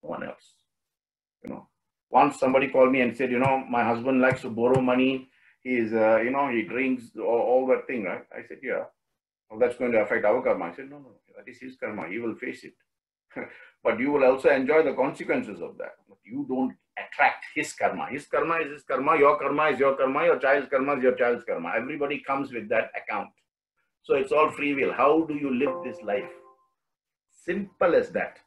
No one else. Once somebody called me and said, my husband likes to borrow money. He's, he drinks, all that thing, right? I said, yeah. Well, that's going to affect our karma. I said, no, that is his karma. He will face it. But you will also enjoy the consequences of that. But you don't attract his karma. His karma is his karma. Your karma is your karma. Your child's karma is your child's karma. Everybody comes with that account. So it's all free will. How do you live this life? Simple as that.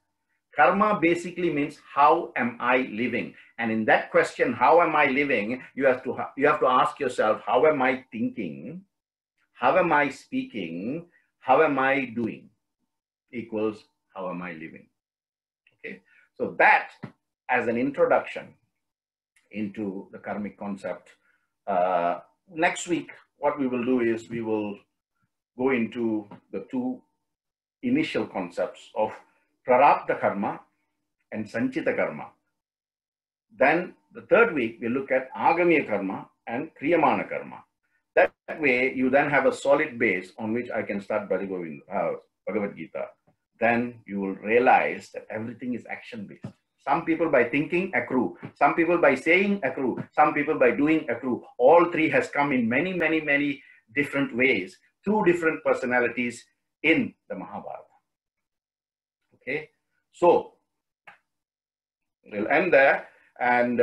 Karma basically means, how am I living? And in that question, how am I living, you have to ask yourself, how am I thinking? How am I speaking? How am I doing? Equals, how am I living? Okay. So that as an introduction into the karmic concept. Next week, what we will do is we will go into the two initial concepts of Prarabdha karma and Sanchita karma. Then the third week, we look at Agamiya karma and Kriyamana karma. That way, you then have a solid base on which I can start Bhagavad Gita. Then you will realize that everything is action-based. Some people by thinking accrue. Some people by saying accrue. Some people by doing accrue. All three has come in many, many, many different ways through different personalities in the Mahabharata. Okay, so we'll end there. And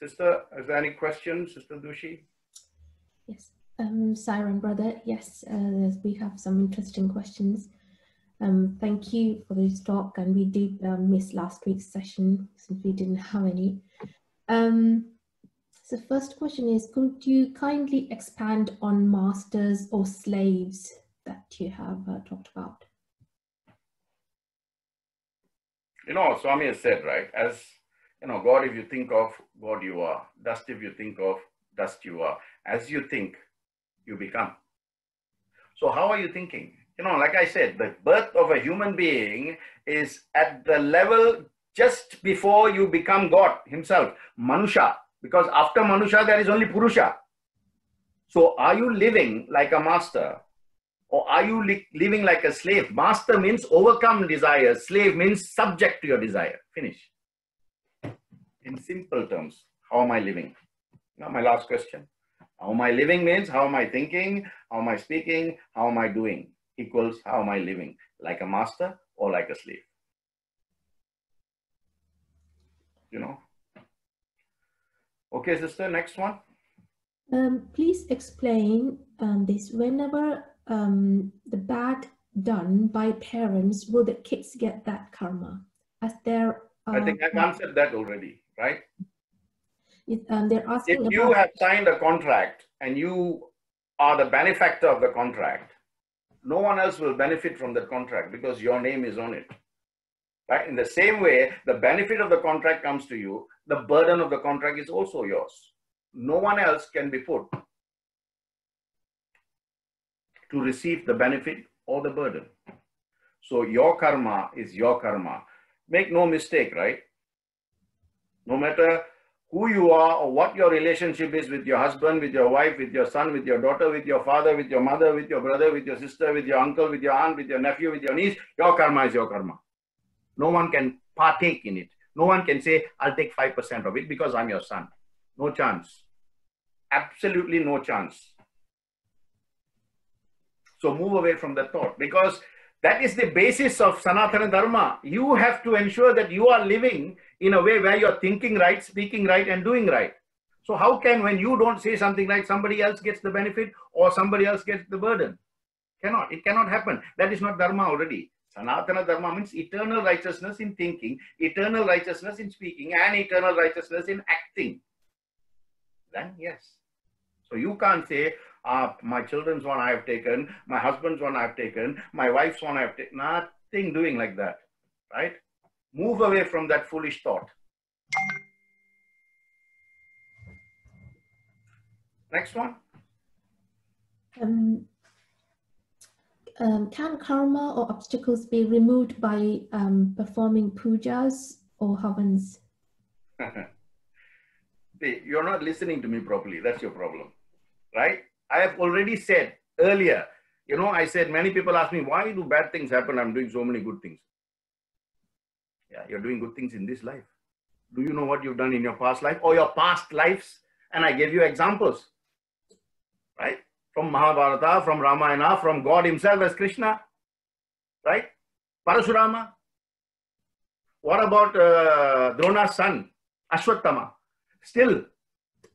sister, is there any questions, Sister Dushi? Yes, Siren brother. Yes, we have some interesting questions. Thank you for this talk, and we did miss last week's session since we didn't have any. So first question is, could you kindly expand on masters or slaves that you have talked about? You know, Swami has said, right, as, you know, God, if you think of, God you are. Dust, if you think of, dust you are. As you think, you become. So how are you thinking? You know, like I said, the birth of a human being is at the level just before you become God himself, Manusha. Because after Manusha, there is only Purusha. So are you living like a master? Or are you living like a slave? Master means overcome desire. Slave means subject to your desire. Finish. In simple terms, how am I living? Now my last question. How am I living means how am I thinking? How am I speaking? How am I doing? Equals how am I living? Like a master or like a slave? You know? Okay, sister, next one. Please explain this. Whenever the bad done by parents, will the kids get that karma? As there I think I've answered that already, right? They're asking if you have signed a contract and you are the benefactor of the contract, no one else will benefit from that contract because your name is on it. Right? In the same way, the benefit of the contract comes to you, the burden of the contract is also yours. No one else can be put to receive the benefit or the burden. So your karma is your karma. Make no mistake, right? No matter who you are or what your relationship is with your husband, with your wife, with your son, with your daughter, with your father, with your mother, with your brother, with your sister, with your uncle, with your aunt, with your nephew, with your niece, your karma is your karma. No one can partake in it. No one can say, I'll take 5% of it because I'm your son. No chance. Absolutely no chance. So move away from that thought, because that is the basis of Sanatana Dharma. You have to ensure that you are living in a way where you're thinking right, speaking right, and doing right. So how can, when you don't say something right, somebody else gets the benefit or somebody else gets the burden? Cannot. It cannot happen. That is not Dharma already. Sanatana Dharma means eternal righteousness in thinking, eternal righteousness in speaking, and eternal righteousness in acting. Then yes. So you can't say, my children's one I have taken, my husband's one I have taken, my wife's one I have taken. Nothing doing like that, right? Move away from that foolish thought. Next one. Can karma or obstacles be removed by performing pujas or havans? You're not listening to me properly. That's your problem, right? I have already said earlier, you know, I said many people ask me, why do bad things happen? I'm doing so many good things. Yeah, you're doing good things in this life. Do you know what you've done in your past life or your past lives? And I gave you examples, right? From Mahabharata, from Ramayana, from God himself as Krishna, right? Parashurama. What about Drona's son, Ashwatthama? Still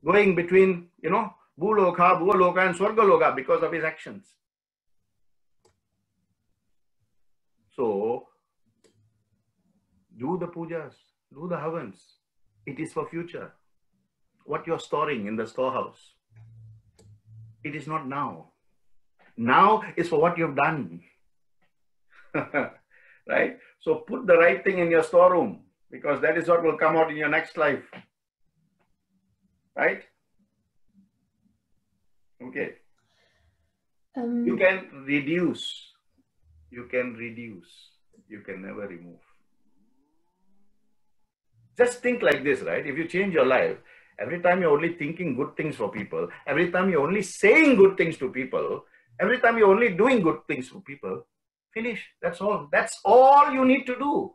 going between, you know, Bhuloka, Bhuvaloka and Swargaloka because of his actions. So, do the pujas, do the havans. It is for future. What you're storing in the storehouse. It is not now. Now is for what you've done. Right? So put the right thing in your storeroom, because that is what will come out in your next life. Right? Okay. You can reduce. You can reduce. You can never remove. Just think like this, right? If you change your life, every time you're only thinking good things for people, every time you're only saying good things to people, every time you're only doing good things for people, finish. That's all. That's all you need to do.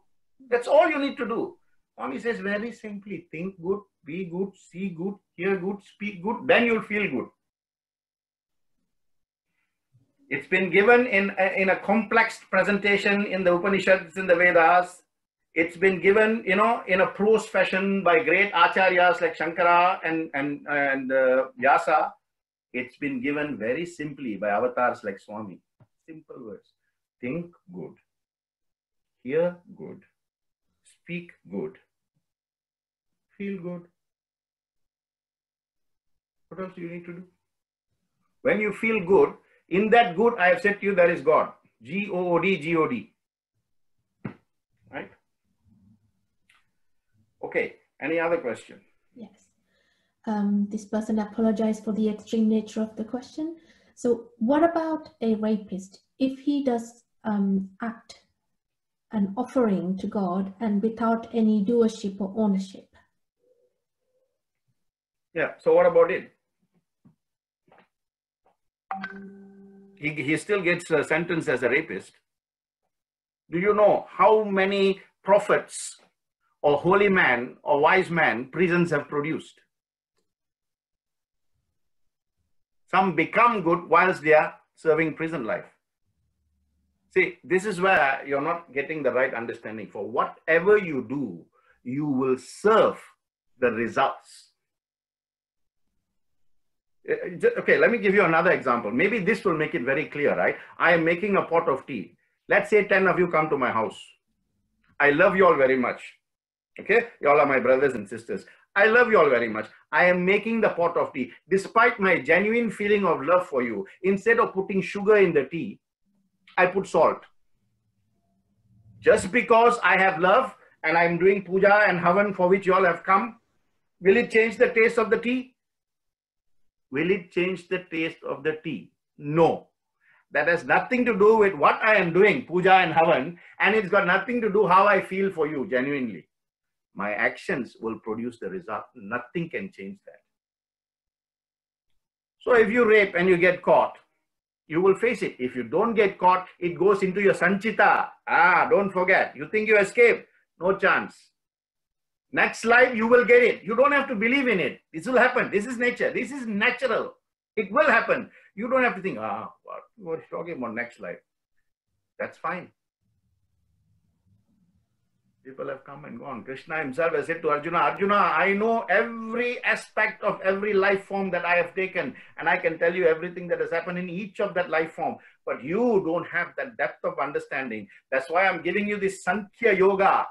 That's all you need to do. Swami says very simply, think good, be good, see good, hear good, speak good, then you'll feel good. It's been given in a complex presentation in the Upanishads, in the Vedas. It's been given, you know, in a prose fashion by great acharyas like Shankara and Vyasa. It's been given very simply by avatars like Swami. Simple words. Think good, hear good, speak good, feel good. What else do you need to do? When you feel good, in that good, I have said to you, there is God. G-O-O-D, G-O-D. Right? Okay, any other question? Yes. This person apologized for the extreme nature of the question. So what about a rapist? If he does act an offering to God and without any doership or ownership? Yeah, so what about it? He still gets sentenced as a rapist. Do you know how many prophets or holy man or wise man prisons have produced? Some become good whilst they are serving prison life. See, this is where you're not getting the right understanding. For whatever you do, you will serve the results. Okay, let me give you another example. Maybe this will make it very clear, right? I am making a pot of tea. Let's say 10 of you come to my house. I love you all very much. Okay, you all are my brothers and sisters. I love you all very much. I am making the pot of tea. Despite my genuine feeling of love for you, instead of putting sugar in the tea, I put salt. Just because I have love and I'm doing puja and havan for which you all have come, will it change the taste of the tea? Will it change the taste of the tea? No. That has nothing to do with what I am doing, puja and havan, and it's got nothing to do how I feel for you genuinely. My actions will produce the result. Nothing can change that. So if you rape and you get caught, you will face it. If you don't get caught, it goes into your sanchita. Don't forget. You think you escape? No chance. Next life, you will get it. You don't have to believe in it. This will happen. This is nature. This is natural. It will happen. You don't have to think, what are you talking about next life? That's fine. People have come and gone. Krishna himself has said to Arjuna, Arjuna, I know every aspect of every life form that I have taken, and I can tell you everything that has happened in each of that life form. But you don't have that depth of understanding. That's why I'm giving you this Sankhya Yoga.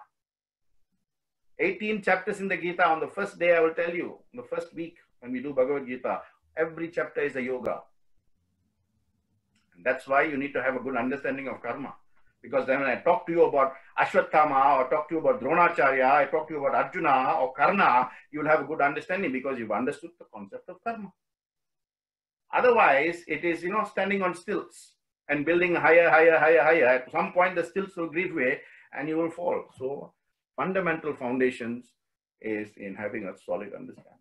18 chapters in the Gita. On the first day, I will tell you, the first week when we do Bhagavad Gita, every chapter is a yoga. And that's why you need to have a good understanding of karma. Because then when I talk to you about Ashwatthama, or talk to you about Dronacharya, I talk to you about Arjuna or Karna, you'll have a good understanding because you've understood the concept of karma. Otherwise, it is, standing on stilts and building higher, higher, higher, higher. At some point, the stilts will give way and you will fall. So, fundamental foundations is in having a solid understanding.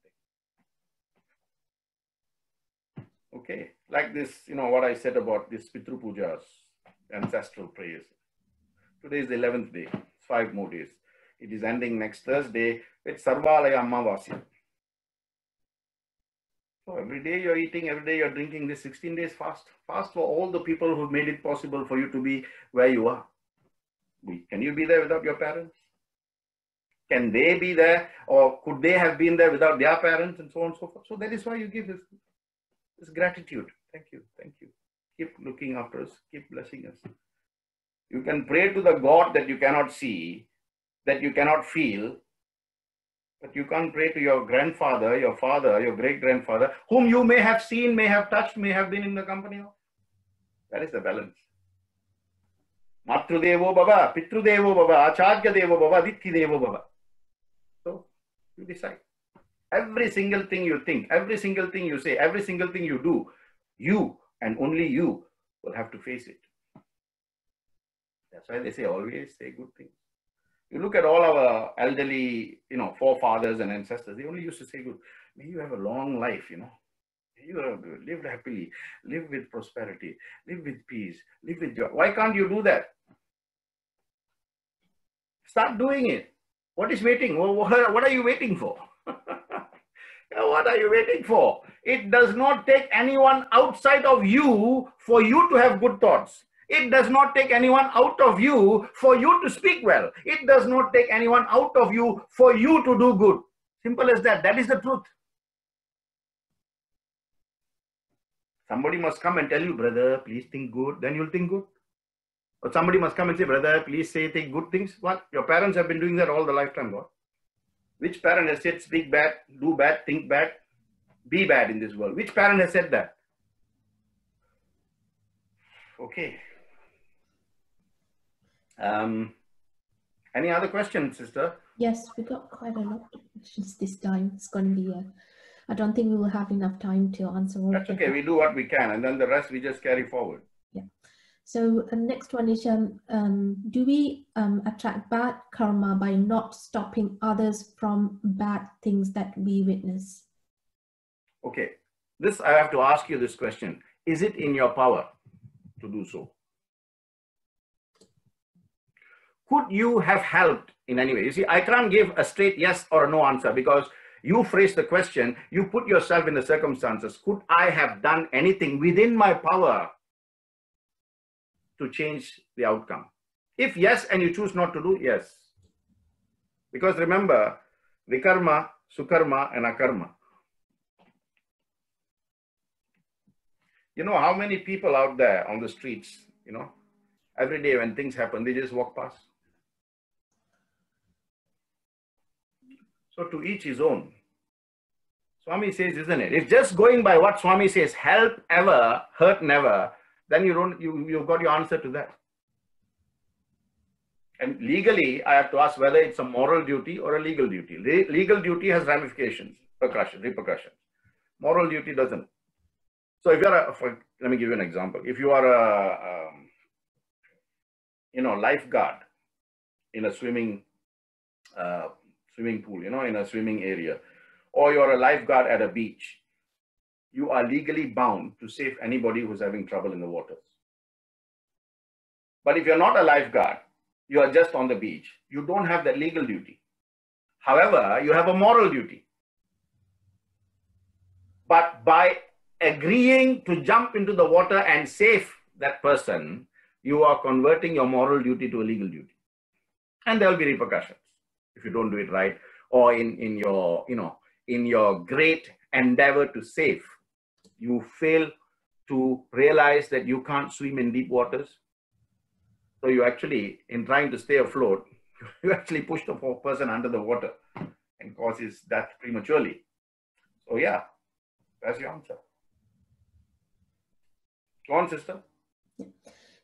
Okay, like this, what I said about this Pitru Pujas, ancestral prayers. Today is the 11th day, 5 more days. It is ending next Thursday with Sarvalaya Amavasya. So every day you're eating, every day you're drinking this 16 days fast. Fast for all the people who made it possible for you to be where you are. Can you be there without your parents? Can they be there, or could they have been there without their parents, and so on and so forth? So that is why you give this gratitude. Thank you, thank you. Keep looking after us, keep blessing us. You can pray to the God that you cannot see, that you cannot feel, but you can't pray to your grandfather, your father, your great-grandfather, whom you may have seen, may have touched, may have been in the company of. That is the balance. Matrudevo Baba, Pitrudevo Baba, Acharya Devo Baba, Ditti Devo Baba. So, you decide. Every single thing you think, every single thing you say, every single thing you do, you and only you will have to face it. That's why they say always say good things. You look at all our elderly, forefathers and ancestors, they only used to say good. May you have a long life, May you have lived happily, live with prosperity, live with peace, live with joy. Why can't you do that? Start doing it. What is waiting? What are you waiting for? What are you waiting for? It does not take anyone outside of you for you to have good thoughts. It does not take anyone out of you for you to speak well. It does not take anyone out of you for you to do good. Simple as that. That is the truth. Somebody must come and tell you, brother, please think good. Then you'll think good. Or somebody must come and say, brother, please think good things. What? Your parents have been doing that all the lifetime. What? Which parent has said speak bad, do bad, think bad, be bad in this world? Which parent has said that? Okay. Any other questions, sister? Yes, we got quite a lot of questions this time. It's going to be I don't think we will have enough time to answer all That's of okay. them. We do what we can, and then the rest we just carry forward. Yeah. So the next one is, do we attract bad karma by not stopping others from bad things that we witness? Okay. This, I have to ask you this question. Is it in your power to do so? Could you have helped in any way? You see, I can't give a straight yes or no answer because you phrase the question, you put yourself in the circumstances. Could I have done anything within my power to change the outcome? If yes, and you choose not to do, yes. Because remember, vikarma, sukarma, and akarma. You know how many people out there on the streets, you know, every day when things happen, they just walk past. So to each his own. Swami says, isn't it? If just going by what Swami says, help ever, hurt never, then you've got your answer to that. And legally, I have to ask whether it's a moral duty or a legal duty. Legal duty has ramifications, repercussions. Moral duty doesn't. So if you're let me give you an example. If you are a lifeguard in a swimming pool, in a swimming area, or you're a lifeguard at a beach, you are legally bound to save anybody who's having trouble in the waters. But if you're not a lifeguard, you are just on the beach, you don't have that legal duty. However, you have a moral duty. But by agreeing to jump into the water and save that person, you are converting your moral duty to a legal duty. And there will be repercussions if you don't do it right, or in your great endeavor to save, you fail to realize that you can't swim in deep waters. So you actually, in trying to stay afloat, you actually push the poor person under the water and causes death prematurely. So yeah, that's your answer. Go on, sister.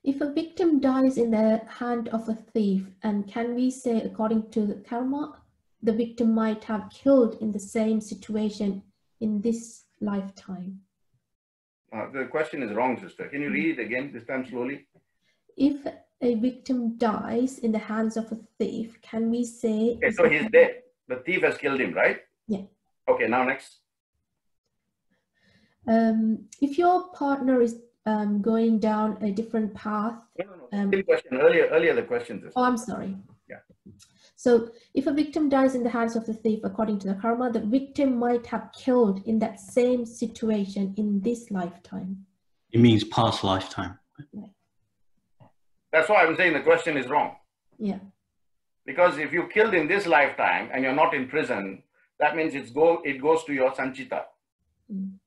If a victim dies in the hand of a thief, and can we say, according to the karma, the victim might have killed in the same situation in this lifetime? The question is wrong, sister. Can you read it again, this time slowly? If a victim dies in the hands of a thief, can we say... Okay, so he's dead. The thief has killed him, right? Yeah. Okay, now next. If your partner is going down a different path... No. Question. Earlier the question, sister. Oh, I'm sorry. Yeah. So if a victim dies in the hands of the thief, according to the karma, the victim might have killed in that same situation in this lifetime. It means past lifetime. Right. That's why I'm saying the question is wrong. Yeah. Because if you killed in this lifetime and you're not in prison, that means it goes to your sanchita. Mm.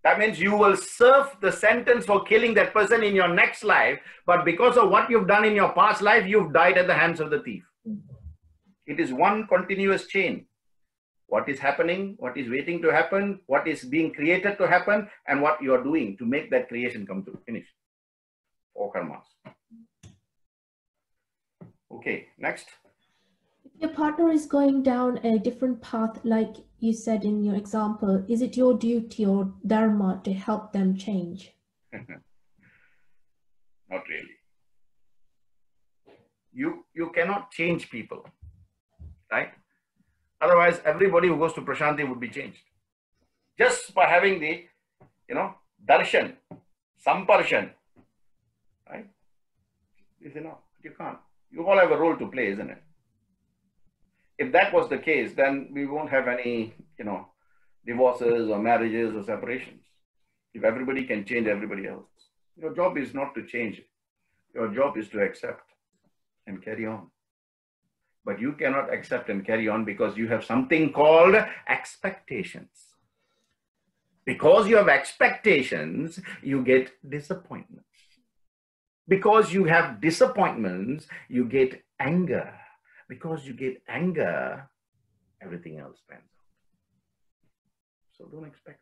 That means you will serve the sentence for killing that person in your next life, but because of what you've done in your past life, you've died at the hands of the thief. Mm. It is one continuous chain. What is happening, what is waiting to happen, what is being created to happen, and what you are doing to make that creation come to finish. 4 karmas. Okay, next. If your partner is going down a different path, like you said in your example, is it your duty or dharma to help them change? Not really. You cannot change people, right? Otherwise, everybody who goes to Prashanti would be changed. Just by having the, darshan, samparshan, right? You can't. You all have a role to play, isn't it? If that was the case, then we won't have any, divorces or marriages or separations. If everybody can change everybody else. Your job is not to change it. Your job is to accept and carry on. But you cannot accept and carry on because you have something called expectations. Because you have expectations, you get disappointments. Because you have disappointments, you get anger. Because you get anger, everything else pans out. So don't expect.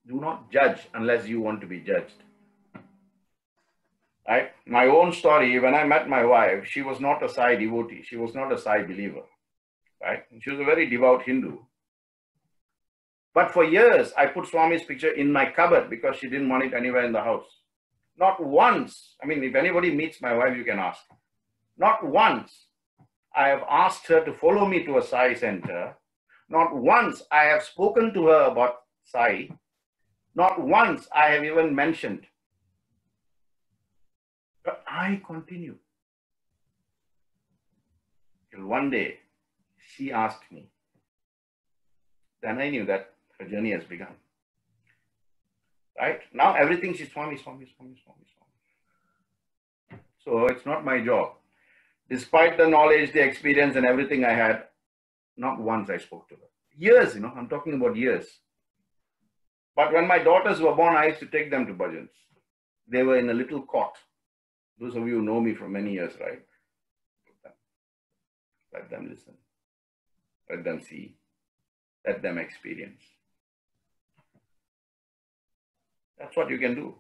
Do not judge unless you want to be judged. Right? My own story, when I met my wife, she was not a Sai devotee. She was not a Sai believer. Right? She was a very devout Hindu. But for years, I put Swami's picture in my cupboard because she didn't want it anywhere in the house. Not once. I mean, if anybody meets my wife, you can ask. Not once I have asked her to follow me to a Sai center. Not once I have spoken to her about Sai. Not once I have even mentioned. But I continue. Till one day, she asked me. Then I knew that her journey has begun. Right? Now everything she's Swami, Swami, Swami, Swami, Swami. So it's not my job. Despite the knowledge, the experience and everything I had, not once I spoke to her. Years, I'm talking about years. But when my daughters were born, I used to take them to bhajans. They were in a little cot. Those of you who know me for many years, right? Let them listen. Let them see. Let them experience. That's what you can do.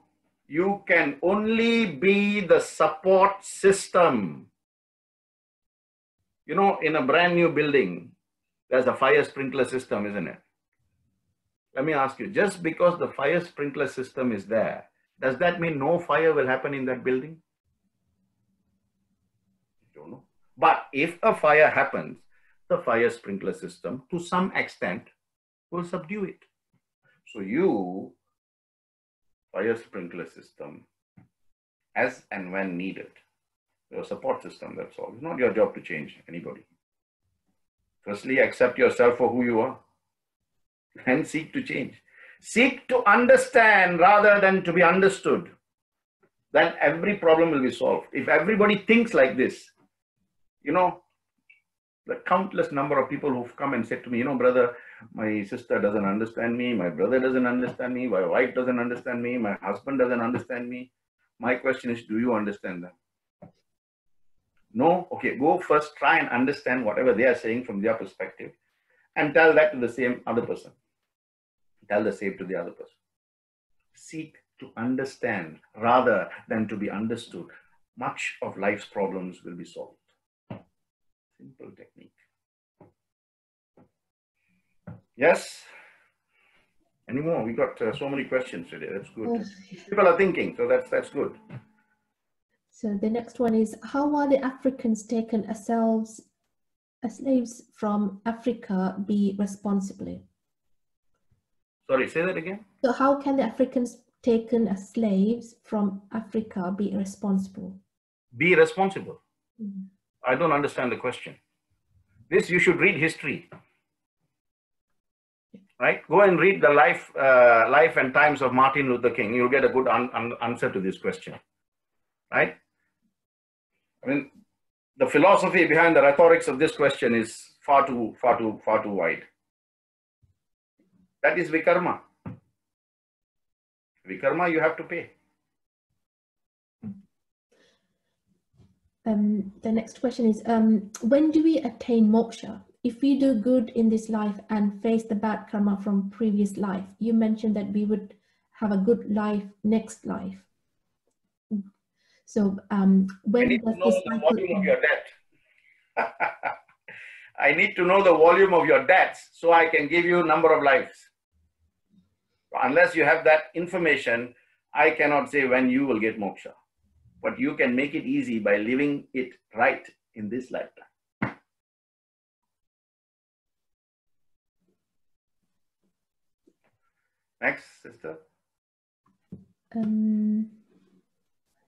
You can only be the support system. In a brand new building, there's a fire sprinkler system, isn't it? Let me ask you, just because the fire sprinkler system is there, does that mean no fire will happen in that building? I don't know. But if a fire happens, the fire sprinkler system, to some extent, will subdue it. So you, fire sprinkler system, as and when needed, your support system, that's all. It's not your job to change anybody. Firstly, accept yourself for who you are and seek to change. Seek to understand rather than to be understood. Then every problem will be solved. If everybody thinks like this, the countless number of people who've come and said to me, brother, my sister doesn't understand me, my brother doesn't understand me, my wife doesn't understand me, my husband doesn't understand me. My question is, do you understand them? No? Okay, go first, try and understand whatever they are saying from their perspective and tell that to the same other person. Tell the same to the other person. Seek to understand rather than to be understood. Much of life's problems will be solved. Simple technique. Yes? Any more? We got so many questions today. That's good. People are thinking, so that's good. So the next one is, how are the Africans taken as slaves from Africa be responsibly? Sorry, say that again. So how can the Africans taken as slaves from Africa be responsible? Be responsible? Mm-hmm. I don't understand the question. This, you should read history. Right? Go and read the life and times of Martin Luther King. You'll get a good answer to this question. Right? I mean, the philosophy behind the rhetorics of this question is far too wide. That is vikarma. Vikarma you have to pay. The next question is, when do we attain moksha? If we do good in this life and face the bad karma from previous life, you mentioned that we would have a good life next life. So when does this cycle volume of your debt? I need to know the volume of your debts so I can give you a number of lives. Unless you have that information, I cannot say when you will get moksha. But you can make it easy by living it right in this lifetime. Next, sister. I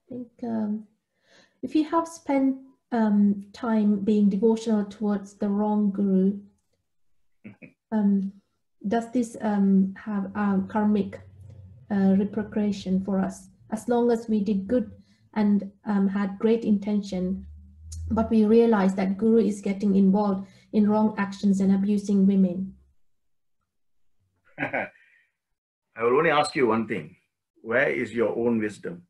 think if you have spent time being devotional towards the wrong guru, does this have karmic repercussion for us? As long as we did good and had great intention, but we realize that guru is getting involved in wrong actions and abusing women. I will only ask you one thing. Where is your own wisdom?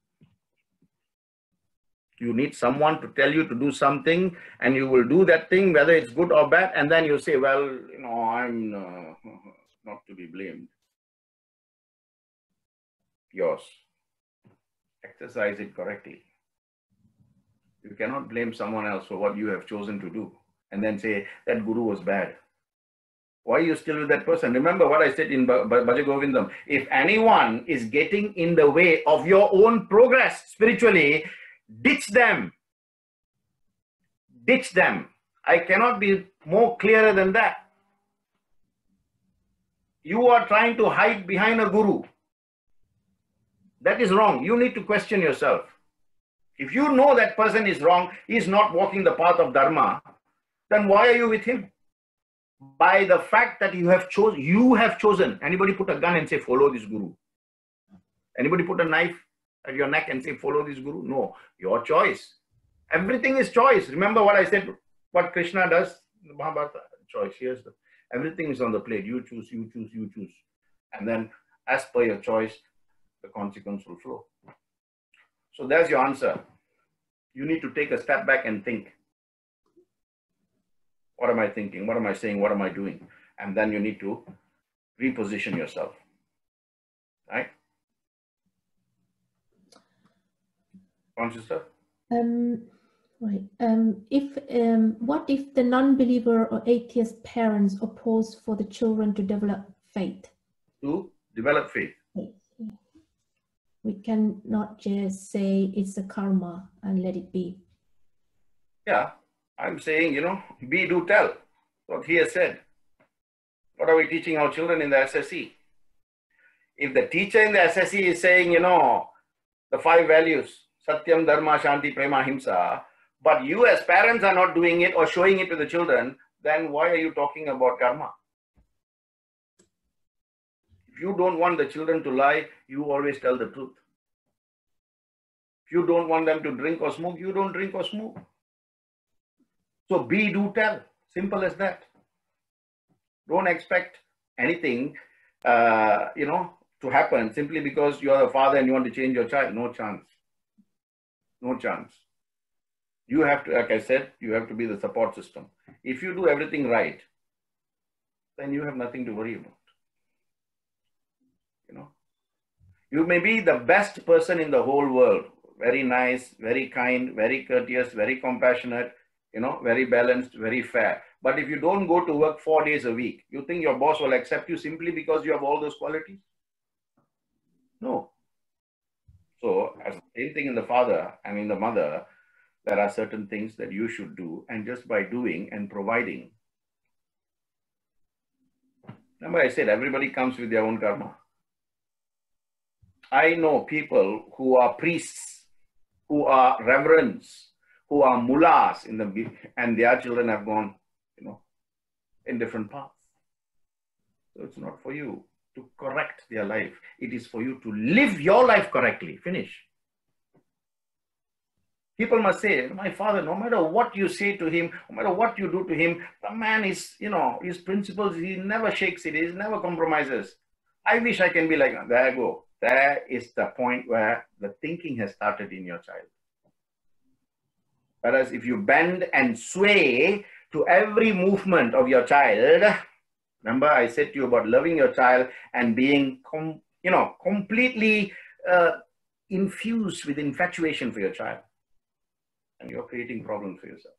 You need someone to tell you to do something and you will do that thing, whether it's good or bad, and then you say, well, I'm not to be blamed. Yours. Exercise it correctly. You cannot blame someone else for what you have chosen to do and then say that guru was bad. Why are you still with that person? Remember what I said in Bhaja Govindam. If anyone is getting in the way of your own progress spiritually, ditch them. Ditch them. I cannot be more clearer than that. You are trying to hide behind a guru. That is wrong. You need to question yourself. If you know that person is wrong, he is not walking the path of Dharma, then why are you with him? By the fact that you have chosen. Anybody put a gun and say, follow this guru? Anybody put a knife at your neck and say, follow this guru? No, your choice. Everything is choice. Remember what I said, what Krishna does in the Mahabharata? Choice. Everything is on the plate. You choose, you choose, you choose. And then as per your choice, the consequence will flow. So there's your answer. You need to take a step back and think. What am I thinking? What am I saying? What am I doing? And then you need to reposition yourself. Right? Conscious sir? Right. What if the non-believer or atheist parents oppose for the children to develop faith? To develop faith. We cannot just say it's a karma and let it be. Yeah, I'm saying, be, do, tell. What he has said. What are we teaching our children in the SSE? If the teacher in the SSE is saying, the 5 values, Satyam, Dharma, Shanti, Prema, Himsa, but you as parents are not doing it or showing it to the children, then why are you talking about karma? If you don't want the children to lie, you always tell the truth. If you don't want them to drink or smoke, you don't drink or smoke. So be, do, tell. Simple as that. Don't expect anything, to happen simply because you are the father and you want to change your child. No chance. No chance. You have to, like I said, you have to be the support system. If you do everything right, then you have nothing to worry about. You may be the best person in the whole world. Very nice, very kind, very courteous, very compassionate, very balanced, very fair. But if you don't go to work 4 days a week, you think your boss will accept you simply because you have all those qualities? No. So, as the same thing in the the mother, there are certain things that you should do, and just by doing and providing. Remember I said, everybody comes with their own karma. I know people who are priests, who are reverends, who are mullahs and their children have gone, in different paths. So it's not for you to correct their life. It is for you to live your life correctly. Finish. People must say, my father, no matter what you say to him, no matter what you do to him, the man is, his principles, he never shakes it, he never compromises. I wish I can be like that. There you go. There is the point where the thinking has started in your child. Whereas if you bend and sway to every movement of your child, remember I said to you about loving your child and being, completely infused with infatuation for your child. And you're creating problems for yourself.